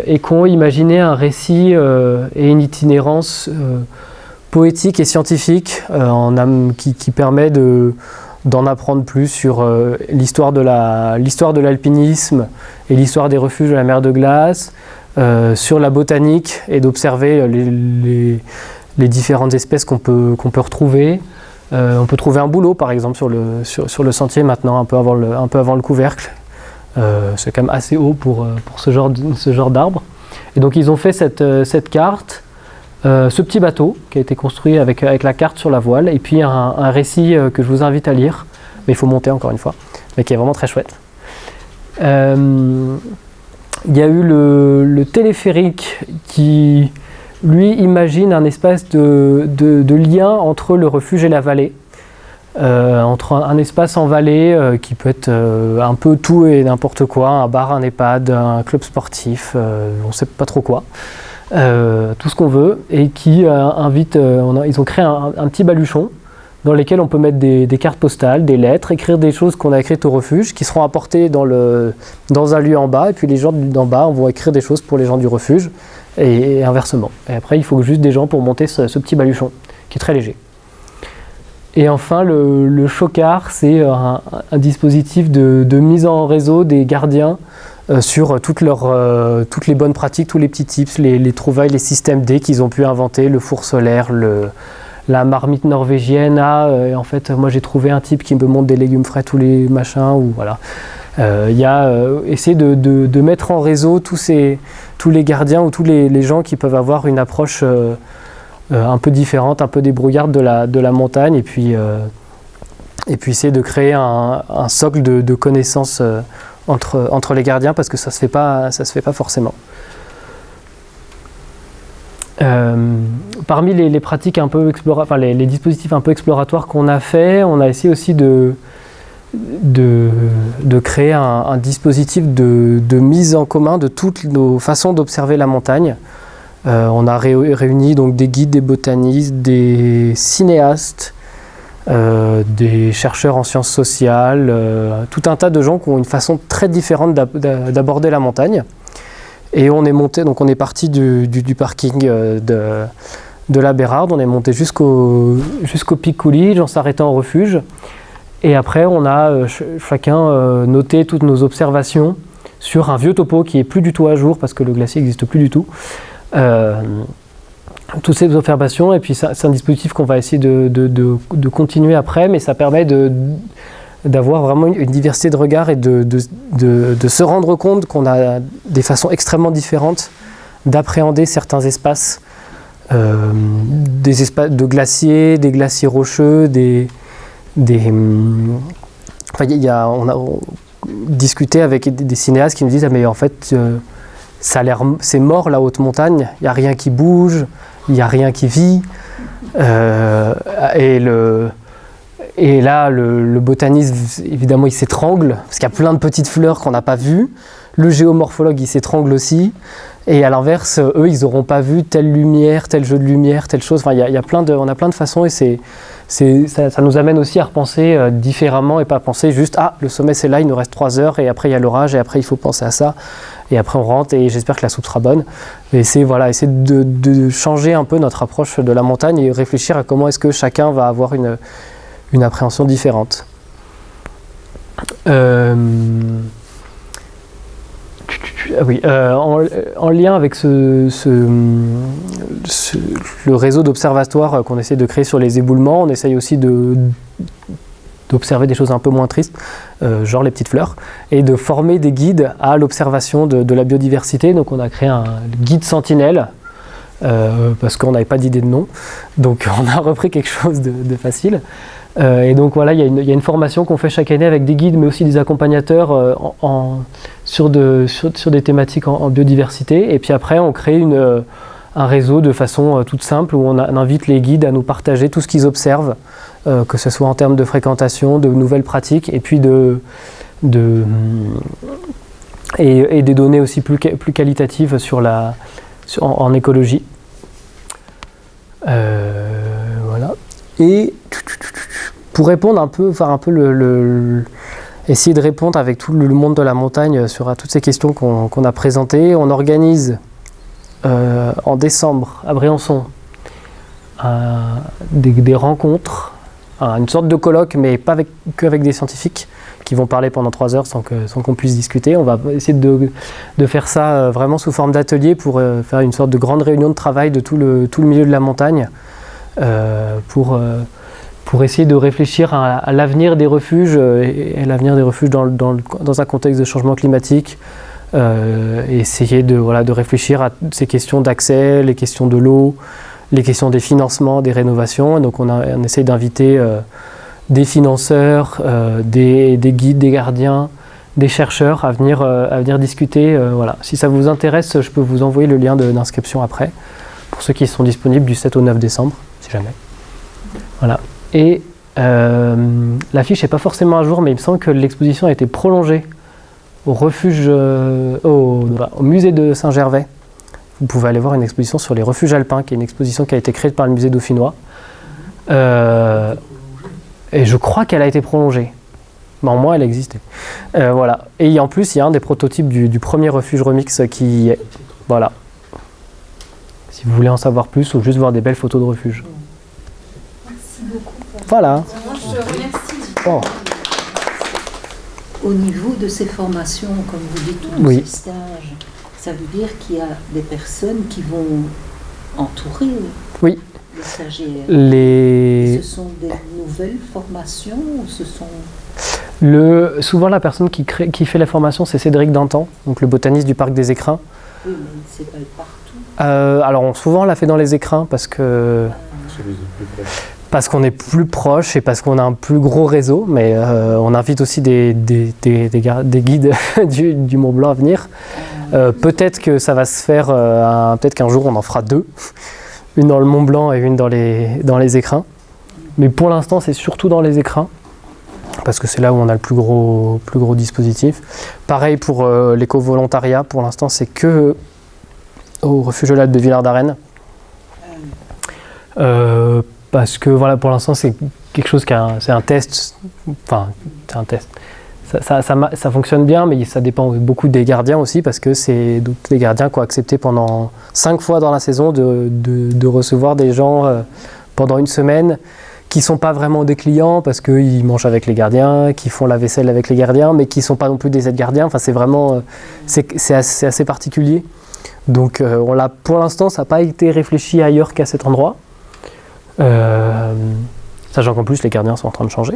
et qu'on imaginé un récit et une itinérance poétique et scientifique qui permet d'en apprendre plus sur l'histoire de l'alpinisme et l'histoire des refuges de la mer de glace, sur la botanique, et d'observer les différentes espèces qu'on peut retrouver. On peut trouver un bouleau par exemple sur le sentier maintenant, un peu avant le couvercle. C'est quand même assez haut pour ce genre d'arbre. Et donc ils ont fait cette carte, ce petit bateau qui a été construit avec la carte sur la voile, et puis un récit que je vous invite à lire, mais il faut monter encore une fois, mais qui est vraiment très chouette. Il y a eu le téléphérique qui, lui, imagine un espace de lien entre le refuge et la vallée, entre un espace en vallée qui peut être un peu tout et n'importe quoi, un bar, un EHPAD, un club sportif, on ne sait pas trop quoi, tout ce qu'on veut, et qui invite, ils ont créé un petit baluchon dans lesquels on peut mettre des cartes postales, des lettres, écrire des choses qu'on a écrites au refuge, qui seront apportées dans un lieu en bas, et puis les gens d'en bas vont écrire des choses pour les gens du refuge, et inversement. Et après, il faut juste des gens pour monter ce petit baluchon, qui est très léger. Et enfin, le chocard, c'est un dispositif de mise en réseau des gardiens sur toutes les bonnes pratiques, tous les petits tips, les trouvailles, les systèmes D qu'ils ont pu inventer, le four solaire, la marmite norvégienne. En fait, moi j'ai trouvé un type qui me montre des légumes frais tous les machins. Ou voilà. Essayer de mettre en réseau tous les gardiens ou tous les gens qui peuvent avoir une approche un peu différente, un peu débrouillarde de la montagne, et puis essayer de créer un socle de connaissances entre les gardiens, parce que ça se fait pas forcément. Parmi les pratiques un peu les dispositifs un peu exploratoires qu'on a fait, on a essayé aussi de créer un dispositif de mise en commun de toutes nos façons d'observer la montagne. On a réuni donc des guides, des botanistes, des cinéastes, des chercheurs en sciences sociales, tout un tas de gens qui ont une façon très différente d'aborder la montagne. Et on est parti du parking de la Bérarde, on est monté jusqu'au pic Coolidge en s'arrêtant au refuge. Et après, on a chacun noté toutes nos observations sur un vieux topo qui est plus du tout à jour parce que le glacier n'existe plus du tout. Toutes ces observations, et puis c'est un dispositif qu'on va essayer de continuer après, mais ça permet d'avoir vraiment une diversité de regards et de se rendre compte qu'on a des façons extrêmement différentes d'appréhender certains espaces, des espaces de glaciers, des glaciers rocheux, on a discuté avec des cinéastes qui nous disent mais en fait c'est mort la haute montagne, il n'y a rien qui bouge, il n'y a rien qui vit, et là le botaniste évidemment il s'étrangle parce qu'il y a plein de petites fleurs qu'on n'a pas vues, le géomorphologue il s'étrangle aussi, et à l'inverse eux ils n'auront pas vu telle lumière, tel jeu de lumière, telle chose, enfin on a plein de façons, et ça nous amène aussi à repenser différemment et pas penser juste le sommet c'est là, il nous reste 3 heures et après il y a l'orage et après il faut penser à ça et après on rentre et j'espère que la soupe sera bonne. Et essayer de changer un peu notre approche de la montagne et réfléchir à comment est-ce que chacun va avoir une appréhension différente. En lien avec le réseau d'observatoires qu'on essaie de créer sur les éboulements, on essaye aussi d'observer des choses un peu moins tristes, genre les petites fleurs, et de former des guides à l'observation de la biodiversité. Donc on a créé un guide sentinelle, parce qu'on n'avait pas d'idée de nom, donc on a repris quelque chose de facile. Et donc voilà, il y a une formation qu'on fait chaque année avec des guides, mais aussi des accompagnateurs sur des thématiques en biodiversité. Et puis après, on crée un réseau de façon toute simple où on invite les guides à nous partager tout ce qu'ils observent, que ce soit en termes de fréquentation, de nouvelles pratiques, et puis et des données aussi plus qualitatives en écologie. Voilà. Et pour répondre essayer de répondre avec tout le monde de la montagne sur toutes ces questions qu'on a présentées, on organise en décembre à Briançon des rencontres, une sorte de colloque, mais pas qu'avec des scientifiques qui vont parler pendant 3 heures sans qu'on puisse discuter. On va essayer de faire ça vraiment sous forme d'atelier pour faire une sorte de grande réunion de travail de tout le milieu de la montagne, pour essayer de réfléchir à l'avenir des refuges et l'avenir des refuges dans un contexte de changement climatique, et essayer de réfléchir à ces questions d'accès, les questions de l'eau, les questions des financements, des rénovations. Et donc on essaye d'inviter des financeurs, des guides, des gardiens, des chercheurs à venir discuter. Voilà. Si ça vous intéresse, je peux vous envoyer le lien d'inscription après, pour ceux qui sont disponibles du 7 au 9 décembre, si jamais. Voilà. Et l'affiche n'est pas forcément à jour, mais il me semble que l'exposition a été prolongée au refuge, au musée de Saint-Gervais. Vous pouvez aller voir une exposition sur les refuges alpins, qui est une exposition qui a été créée par le musée dauphinois. Et je crois qu'elle a été prolongée. Mais au moins, elle existait. Voilà. Et en plus, il y a un des prototypes du premier refuge remix qui est... Voilà. Si vous voulez en savoir plus ou juste voir des belles photos de refuge. Merci beaucoup. Voilà. Je te remercie. Bon. Au niveau de ces formations, comme vous dites, ou Oui. ces stages, ça veut dire qu'il y a des personnes qui vont entourer Oui. les stagiaires. Les... Ce sont des nouvelles formations ou ce sont... Souvent, la personne qui fait la formation, c'est Cédric Dantan, donc le botaniste du parc des Écrins. Oui, mais c'est pas partout. Alors, souvent, on l'a fait dans les Écrins parce que... Parce qu'on est plus proche et parce qu'on a un plus gros réseau, mais on invite aussi des guides du Mont Blanc à venir. Peut-être que ça va se faire, peut-être qu'un jour on en fera 2, une dans le Mont Blanc et une dans les Écrins. Mais pour l'instant, c'est surtout dans les Écrins, parce que c'est là où on a le plus gros dispositif. Pareil pour l'éco-volontariat, pour l'instant, c'est que au refuge Lac de Villard-d'Arène. Parce que voilà, pour l'instant, c'est quelque chose c'est un test. Enfin, c'est un test. Ça fonctionne bien, mais ça dépend beaucoup des gardiens aussi, parce que c'est donc des gardiens qui ont accepté pendant 5 fois dans la saison de recevoir des gens pendant une semaine qui ne sont pas vraiment des clients, parce qu'ils mangent avec les gardiens, qui font la vaisselle avec les gardiens, mais qui ne sont pas non plus des aides-gardiens. Enfin, c'est vraiment c'est assez particulier. Donc, pour l'instant, ça n'a pas été réfléchi ailleurs qu'à cet endroit. Sachant qu'en plus les gardiens sont en train de changer.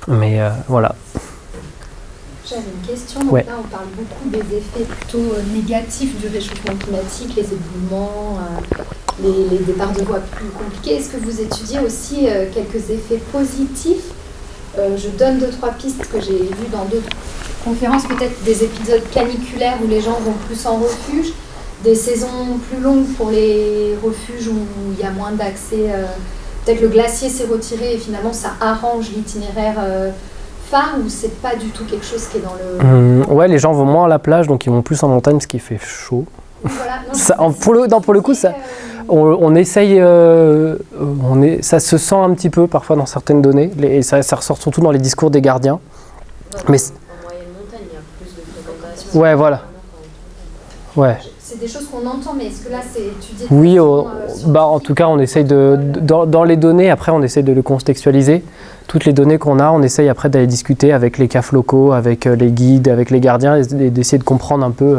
Mais voilà. J'avais une question. Donc Ouais. là, on parle beaucoup des effets plutôt négatifs du réchauffement climatique, les éboulements, les départs de voies plus compliqués. Est-ce que vous étudiez aussi quelques effets positifs? Je donne 2-3 pistes que j'ai vues dans d'autres conférences, peut-être des épisodes caniculaires où les gens vont plus en refuge, des saisons plus longues pour les refuges où il y a moins d'accès. Peut-être le glacier s'est retiré et finalement ça arrange l'itinéraire phare, ou c'est pas du tout quelque chose qui est dans le... Ouais, les gens vont moins à la plage, donc ils vont plus en montagne parce qu'il fait chaud. Voilà. Non, Ça, pour le coup, ça, on essaye, ça se sent un petit peu parfois dans certaines données, et ça ressort surtout dans les discours des gardiens. Mais En moyenne montagne, il y a plus de fréquentation. ouais, voilà. Ouais. C'est des choses qu'on entend, mais est-ce que là c'est étudié? Oui, en tout cas, on essaye dans les données, après on essaye de le contextualiser. Toutes les données qu'on a, on essaye après d'aller discuter avec les CAF locaux, avec les guides, avec les gardiens, et d'essayer de comprendre un peu,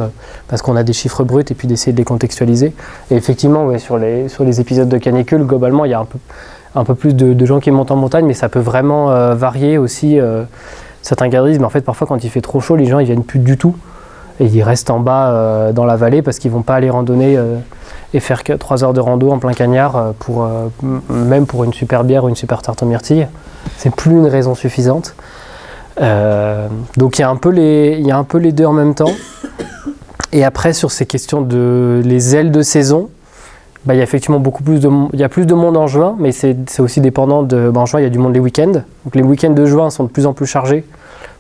parce qu'on a des chiffres bruts, et puis d'essayer de les contextualiser. Et effectivement, ouais, sur les épisodes de canicule, globalement, il y a un peu plus de gens qui montent en montagne, mais ça peut vraiment varier aussi. Certains gardiens disent, mais en fait, parfois quand il fait trop chaud, les gens ils viennent plus du tout. Et ils restent en bas dans la vallée parce qu'ils ne vont pas aller randonner et faire 3 heures de rando en plein cagnard, même pour une super bière ou une super tarte aux myrtilles. C'est plus une raison suffisante. Donc il y a un peu les deux en même temps. Et après, sur ces questions de les ailes de saison, il y a effectivement plus de monde en juin, mais c'est aussi dépendant de... en juin, il y a du monde les week-ends. Donc les week-ends de juin sont de plus en plus chargés,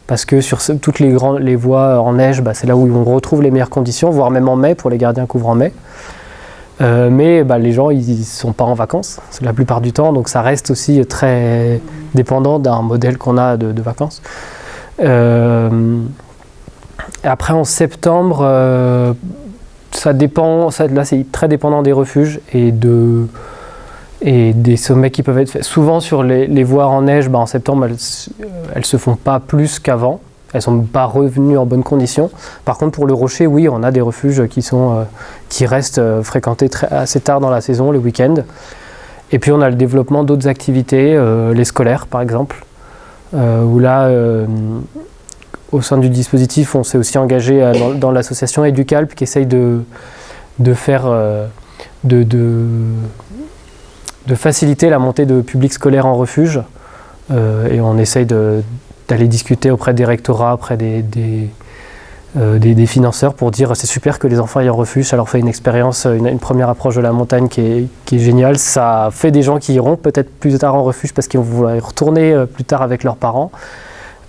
parce que sur toutes les voies en neige, c'est là où on retrouve les meilleures conditions, voire même en mai, pour les gardiens qui ouvrent en mai. Mais les gens, ils ne sont pas en vacances, c'est la plupart du temps, donc ça reste aussi très dépendant d'un modèle qu'on a de vacances. Après, en septembre, ça dépend, là c'est très dépendant des refuges et des sommets qui peuvent être faits. Souvent sur les voies en neige, en septembre, elles se font pas plus qu'avant. Elles sont pas revenues en bonnes conditions. Par contre, pour le rocher, oui, on a des refuges qui restent fréquentés assez tard dans la saison, le week-end. Et puis on a le développement d'autres activités, les scolaires par exemple, où là, au sein du dispositif, on s'est aussi engagé dans l'association Educalp qui essaye de faire... de faciliter la montée de publics scolaires en refuge, et on essaye d'aller discuter auprès des rectorats, auprès des financeurs pour dire c'est super que les enfants aillent en refuge, ça leur fait une expérience, une première approche de la montagne qui est géniale, ça fait des gens qui iront peut-être plus tard en refuge parce qu'ils vont vouloir y retourner plus tard avec leurs parents,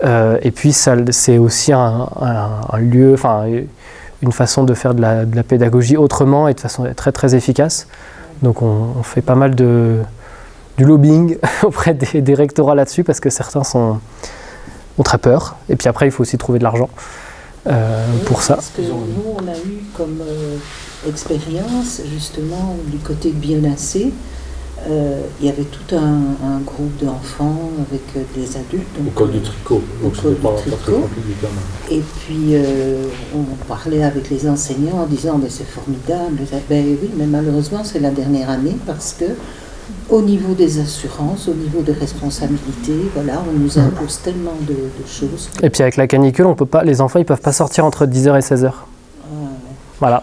et puis c'est aussi un lieu, une façon de faire de la pédagogie autrement et de façon très très efficace. Donc on fait pas mal du lobbying auprès des rectorats là-dessus, parce que certains ont très peur. Et puis après, il faut aussi trouver de l'argent pour ça. Parce que nous, on a eu comme expérience, justement, du côté de Bionacé, il y avait tout un groupe d'enfants avec des adultes. Au col du tricot. Donc c'était pas très compliqué quand même. Et puis on parlait avec les enseignants en disant mais c'est formidable. Ben oui, mais malheureusement c'est la dernière année parce que au niveau des assurances, au niveau des responsabilités, voilà, on nous impose tellement de choses. Et puis avec la canicule, on peut pas, les enfants ils peuvent pas sortir entre 10h et 16h. Voilà.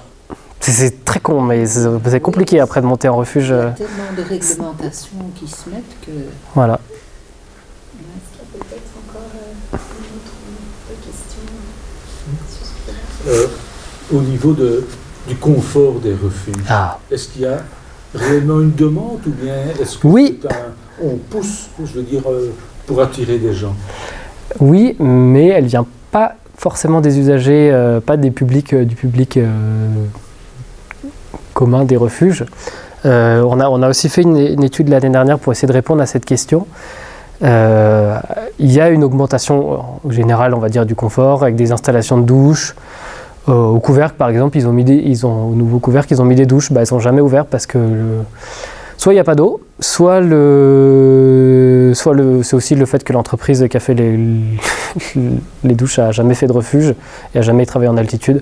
C'est très con, mais c'est compliqué après de monter en refuge. Il y a tellement de réglementations qui se mettent que... Voilà. Est-ce qu'il y a peut-être encore une autre question Au niveau du confort des refuges, est-ce qu'il y a réellement une demande ou bien est-ce que on pousse, je veux dire, pour attirer des gens? Oui, mais elle vient pas forcément des usagers, pas du public commun des refuges. On a aussi fait une étude l'année dernière pour essayer de répondre à cette question. Il y a une augmentation générale, on va dire, du confort avec des installations de douches. Au couvercle, par exemple, au nouveau couvercle, ils ont mis des douches. Elles ne sont jamais ouvertes parce que soit il n'y a pas d'eau, soit c'est aussi le fait que l'entreprise qui a fait les douches n'a jamais fait de refuge et n'a jamais travaillé en altitude.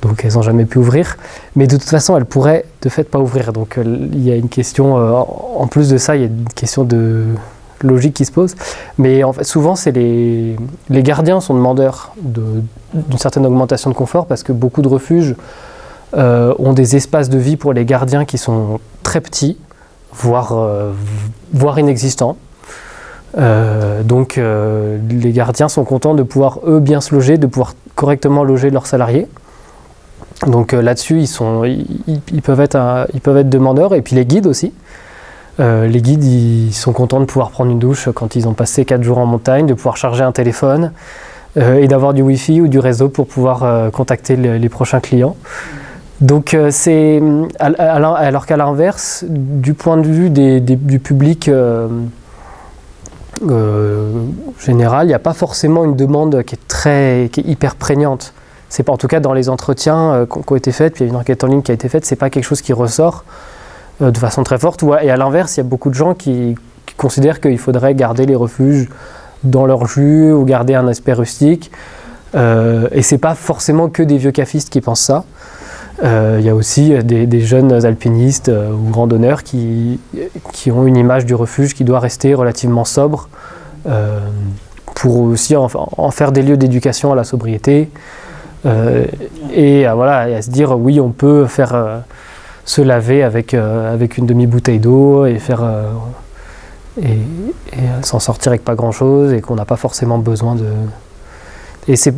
Donc elles n'ont jamais pu ouvrir. Mais de toute façon, elles pourraient de fait pas ouvrir. Donc il y a une question, en plus de ça, il y a une question de logique qui se pose. Mais en fait, souvent, c'est les gardiens sont demandeurs d'une certaine augmentation de confort parce que beaucoup de refuges ont des espaces de vie pour les gardiens qui sont très petits, voire inexistants. Donc les gardiens sont contents de pouvoir, eux, bien se loger, de pouvoir correctement loger leurs salariés. Donc là-dessus, ils peuvent être demandeurs, et puis les guides aussi. Les guides, ils sont contents de pouvoir prendre une douche quand ils ont passé 4 jours en montagne, de pouvoir charger un téléphone et d'avoir du Wi-Fi ou du réseau pour pouvoir contacter les prochains clients. Donc alors qu'à l'inverse, du point de vue du public général, il n'y a pas forcément une demande qui est hyper prégnante. C'est pas, en tout cas dans les entretiens qui ont été faits, puis il y a une enquête en ligne qui a été faite, c'est pas quelque chose qui ressort de façon très forte. Et à l'inverse, il y a beaucoup de gens qui considèrent qu'il faudrait garder les refuges dans leur jus ou garder un aspect rustique. Et c'est pas forcément que des vieux cafistes qui pensent ça. Il y a aussi des jeunes alpinistes ou randonneurs qui ont une image du refuge qui doit rester relativement sobre pour aussi en faire des lieux d'éducation à la sobriété. Et à se dire oui, on peut se laver avec une demi-bouteille d'eau et s'en sortir avec pas grand-chose et qu'on n'a pas forcément besoin de... Et c'est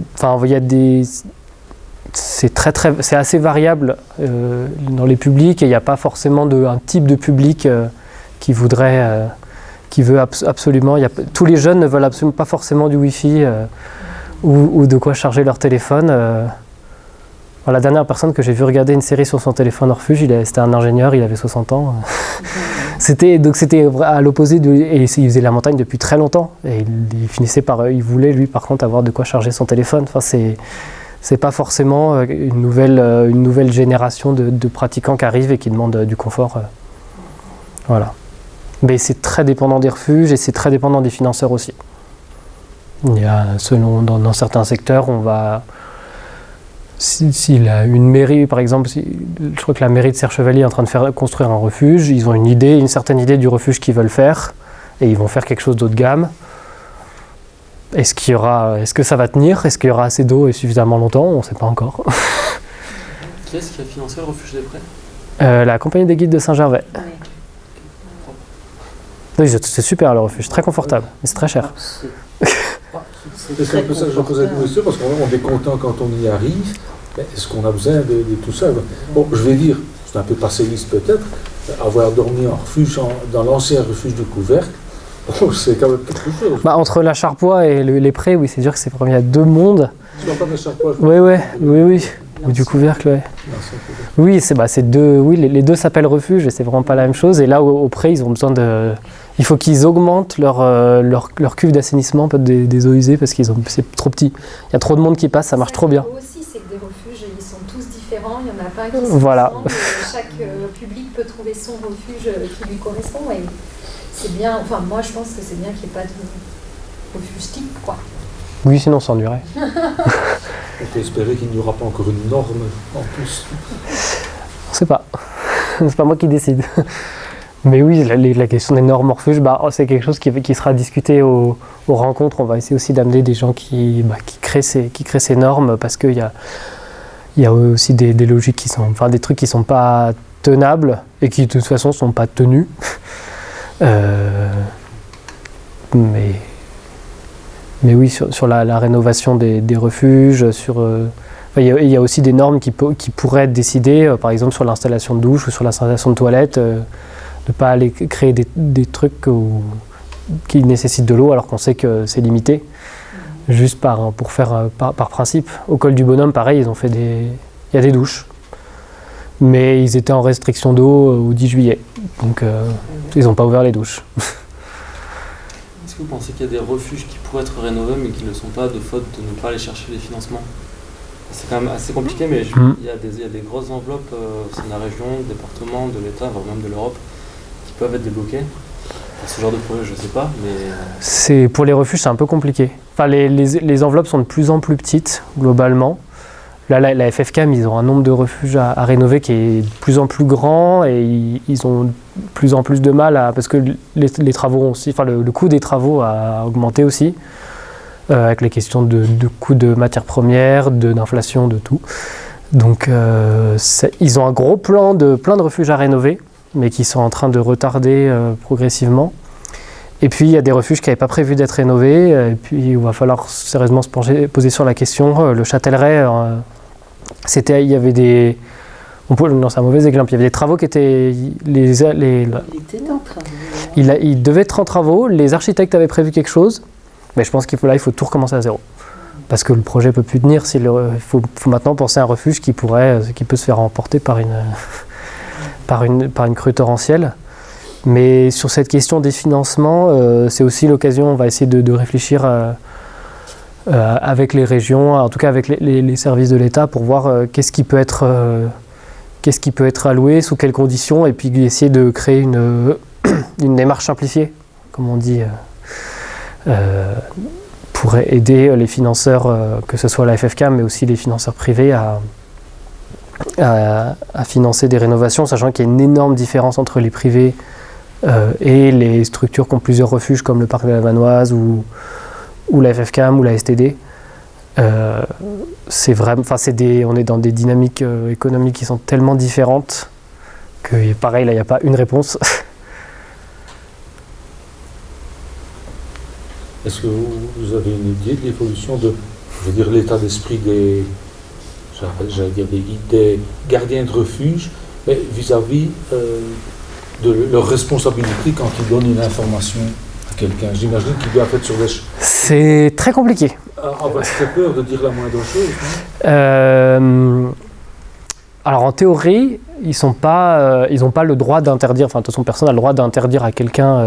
c'est assez variable dans les publics et il n'y a pas forcément un type de public qui veut absolument... tous les jeunes ne veulent absolument pas forcément du Wi-Fi ou de quoi charger leur téléphone. La dernière personne que j'ai vu regarder une série sur son téléphone au refuge, c'était un ingénieur, il avait 60 ans. C'était à l'opposé, et il faisait la montagne depuis très longtemps. Et il voulait lui par contre avoir de quoi charger son téléphone. C'est pas forcément une nouvelle génération de pratiquants qui arrivent et qui demandent du confort. Voilà. Mais c'est très dépendant des refuges et c'est très dépendant des financeurs aussi. Il y a, dans certains secteurs, on va... S'il a une mairie, par exemple, je crois que la mairie de Serre-Chevalier est en train de construire un refuge, ils ont une certaine idée du refuge qu'ils veulent faire, et ils vont faire quelque chose d'haut de gamme. Est-ce que ça va tenir? Est-ce qu'il y aura assez d'eau et suffisamment longtemps? On ne sait pas encore. Qui est-ce qui a financé le refuge des Prés? La compagnie des guides de Saint-Gervais. Oui, c'est super le refuge, très confortable, mais c'est très cher. C'est un peu ça que je posais la question, parce qu'on est content quand on y arrive, mais est-ce qu'on a besoin de tout ça? Bon, je vais dire, c'est un peu passéiste peut-être, avoir dormi en refuge, dans l'ancien refuge de Couvercle, c'est quand même quelque chose. Entre la Charpoix et les Prés, oui, c'est sûr que il y a deux mondes. Tu vas pas de la Charpoix? Oui. Ou du couvercle, ouais. L'ancien couvercle. Oui, c'est deux. Oui, les deux s'appellent refuge et c'est vraiment pas la même chose. Et là, auprès, ils ont besoin de. Il faut qu'ils augmentent leur cuve d'assainissement des eaux usées parce c'est trop petit. Il y a trop de monde qui passe, ça marche trop bien. Aussi, c'est que des refuges, ils sont tous différents. Il n'y en a pas qui se Voilà. ressemblent. Chaque public peut trouver son refuge qui lui correspond. Et c'est bien. Enfin, moi, je pense que c'est bien qu'il n'y ait pas de refuge type, quoi. Oui, sinon on s'ennuierait. On peut espérer qu'il n'y aura pas encore une norme en plus. On sait pas. C'est pas moi qui décide. Mais oui, la question des normes en refuge, c'est quelque chose qui sera discuté aux rencontres. On va essayer aussi d'amener des gens qui créent ces normes parce qu'il y a aussi des logiques des trucs qui sont pas tenables et qui de toute façon sont pas tenus. Mais oui, sur la rénovation des refuges, il y a aussi des normes qui pourraient être décidées, par exemple sur l'installation de douche ou sur l'installation de toilettes, de ne pas aller créer des trucs qui nécessitent de l'eau alors qu'on sait que c'est limité, juste pour faire par principe. Au col du Bonhomme, pareil, il y a des douches, mais ils étaient en restriction d'eau au 10 juillet, donc ils n'ont pas ouvert les douches. Est-ce que vous pensez qu'il y a des refuges qui pourraient être rénovés mais qui ne le sont pas de faute de ne pas aller chercher les financements? C'est quand même assez compliqué, mais il y a des grosses enveloppes au sein de la région, du département, de l'État, voire même de l'Europe, qui peuvent être débloquées. Pour ce genre de projet, je ne sais pas, mais... Pour les refuges, c'est un peu compliqué. Enfin, les enveloppes sont de plus en plus petites, globalement. Là, la FFCAM, ils ont un nombre de refuges à rénover qui est de plus en plus grand et ils ont de plus en plus de mal parce que les travaux ont aussi, le coût des travaux a augmenté aussi, avec les questions de coût de matières premières, d'inflation, de tout. Donc, ils ont un gros plan de plein de refuges à rénover, mais qui sont en train de retarder progressivement. Et puis, il y a des refuges qui n'avaient pas prévu d'être rénovés, et puis il va falloir sérieusement se poser sur la question. Le Châtellerault, il y avait des... Non, c'est un mauvais exemple. Il y avait des travaux qui étaient... Il était en travaux. Il devait être en travaux. Les architectes avaient prévu quelque chose. Mais je pense qu'il faut tout recommencer à zéro. Parce que le projet ne peut plus tenir. Il faut maintenant penser à un refuge qui peut se faire emporter par une crue torrentielle. Mais sur cette question des financements, c'est aussi l'occasion, on va essayer de réfléchir avec les régions, en tout cas avec les services de l'État, pour voir qu'est-ce qui peut être alloué, sous quelles conditions, et puis essayer de créer une démarche simplifiée, comme on dit, pour aider les financeurs, que ce soit la FFCAM, mais aussi les financeurs privés, à financer des rénovations, sachant qu'il y a une énorme différence entre les privés et les structures qui ont plusieurs refuges comme le parc de la Vanoise ou la FFCAM ou la STD. C'est vraiment, on est dans des dynamiques économiques qui sont tellement différentes que pareil, là il n'y a pas une réponse. Est-ce que vous avez une idée de l'évolution de, l'état d'esprit des gardiens de refuge, mais vis-à-vis de leur responsabilité quand ils donnent une information à quelqu'un? J'imagine qu'ils doivent être sur des... C'est très compliqué. C'est peur de dire la moindre chose, non? Alors en théorie, ils n'ont pas le droit d'interdire, de toute façon personne n'a le droit d'interdire à quelqu'un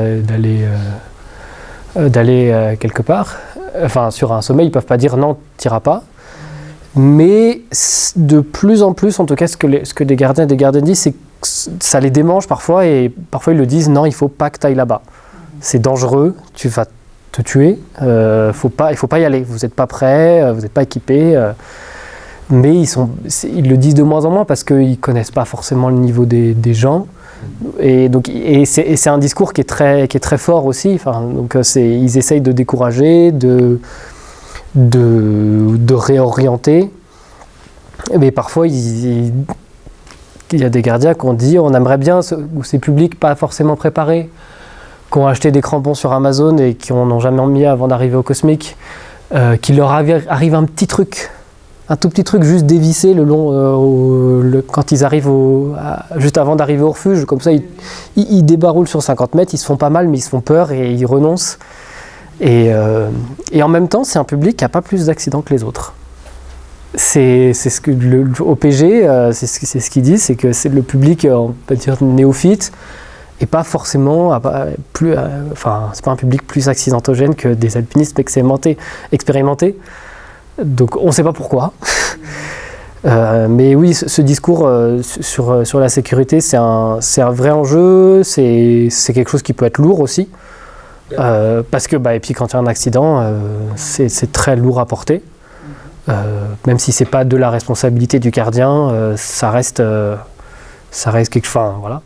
d'aller quelque part. Sur un sommet, ils ne peuvent pas dire non, tu n'iras pas. Mais de plus en plus, en tout cas, ce que des gardiens et des gardiennes disent, c'est que ça les démange parfois, et parfois ils le disent, non, il ne faut pas que tu ailles là-bas. C'est dangereux, tu vas te tuer, il faut pas y aller, vous n'êtes pas prêts, vous n'êtes pas équipés. Mais ils le disent de moins en moins parce qu'ils ne connaissent pas forcément le niveau des gens. Et c'est un discours qui est très fort aussi. Ils essayent de décourager, de réorienter. Mais parfois, il y a des gardiens qui ont dit on aimerait bien, ou ces publics pas forcément préparés, qui ont acheté des crampons sur Amazon et qui n'en ont jamais mis avant d'arriver au Cosmic, qu'il leur arrive un petit truc. Un tout petit truc juste dévissé quand ils arrivent juste avant d'arriver au refuge. Comme ça, ils débaroulent sur 50 mètres, ils se font pas mal, mais ils se font peur et ils renoncent. Et en même temps, c'est un public qui n'a pas plus d'accidents que les autres. c'est ce que le OPG, c'est ce qu'il dit, c'est que c'est le public, on peut dire néophyte, et pas forcément, c'est pas un public plus accidentogène que des alpinistes expérimentés. Donc on ne sait pas pourquoi. Mais oui, ce discours sur la sécurité, c'est un vrai enjeu, c'est quelque chose qui peut être lourd aussi. Parce que, et puis quand il y a un accident, c'est très lourd à porter. Même si c'est pas de la responsabilité du gardien, ça reste quelque chose. Voilà.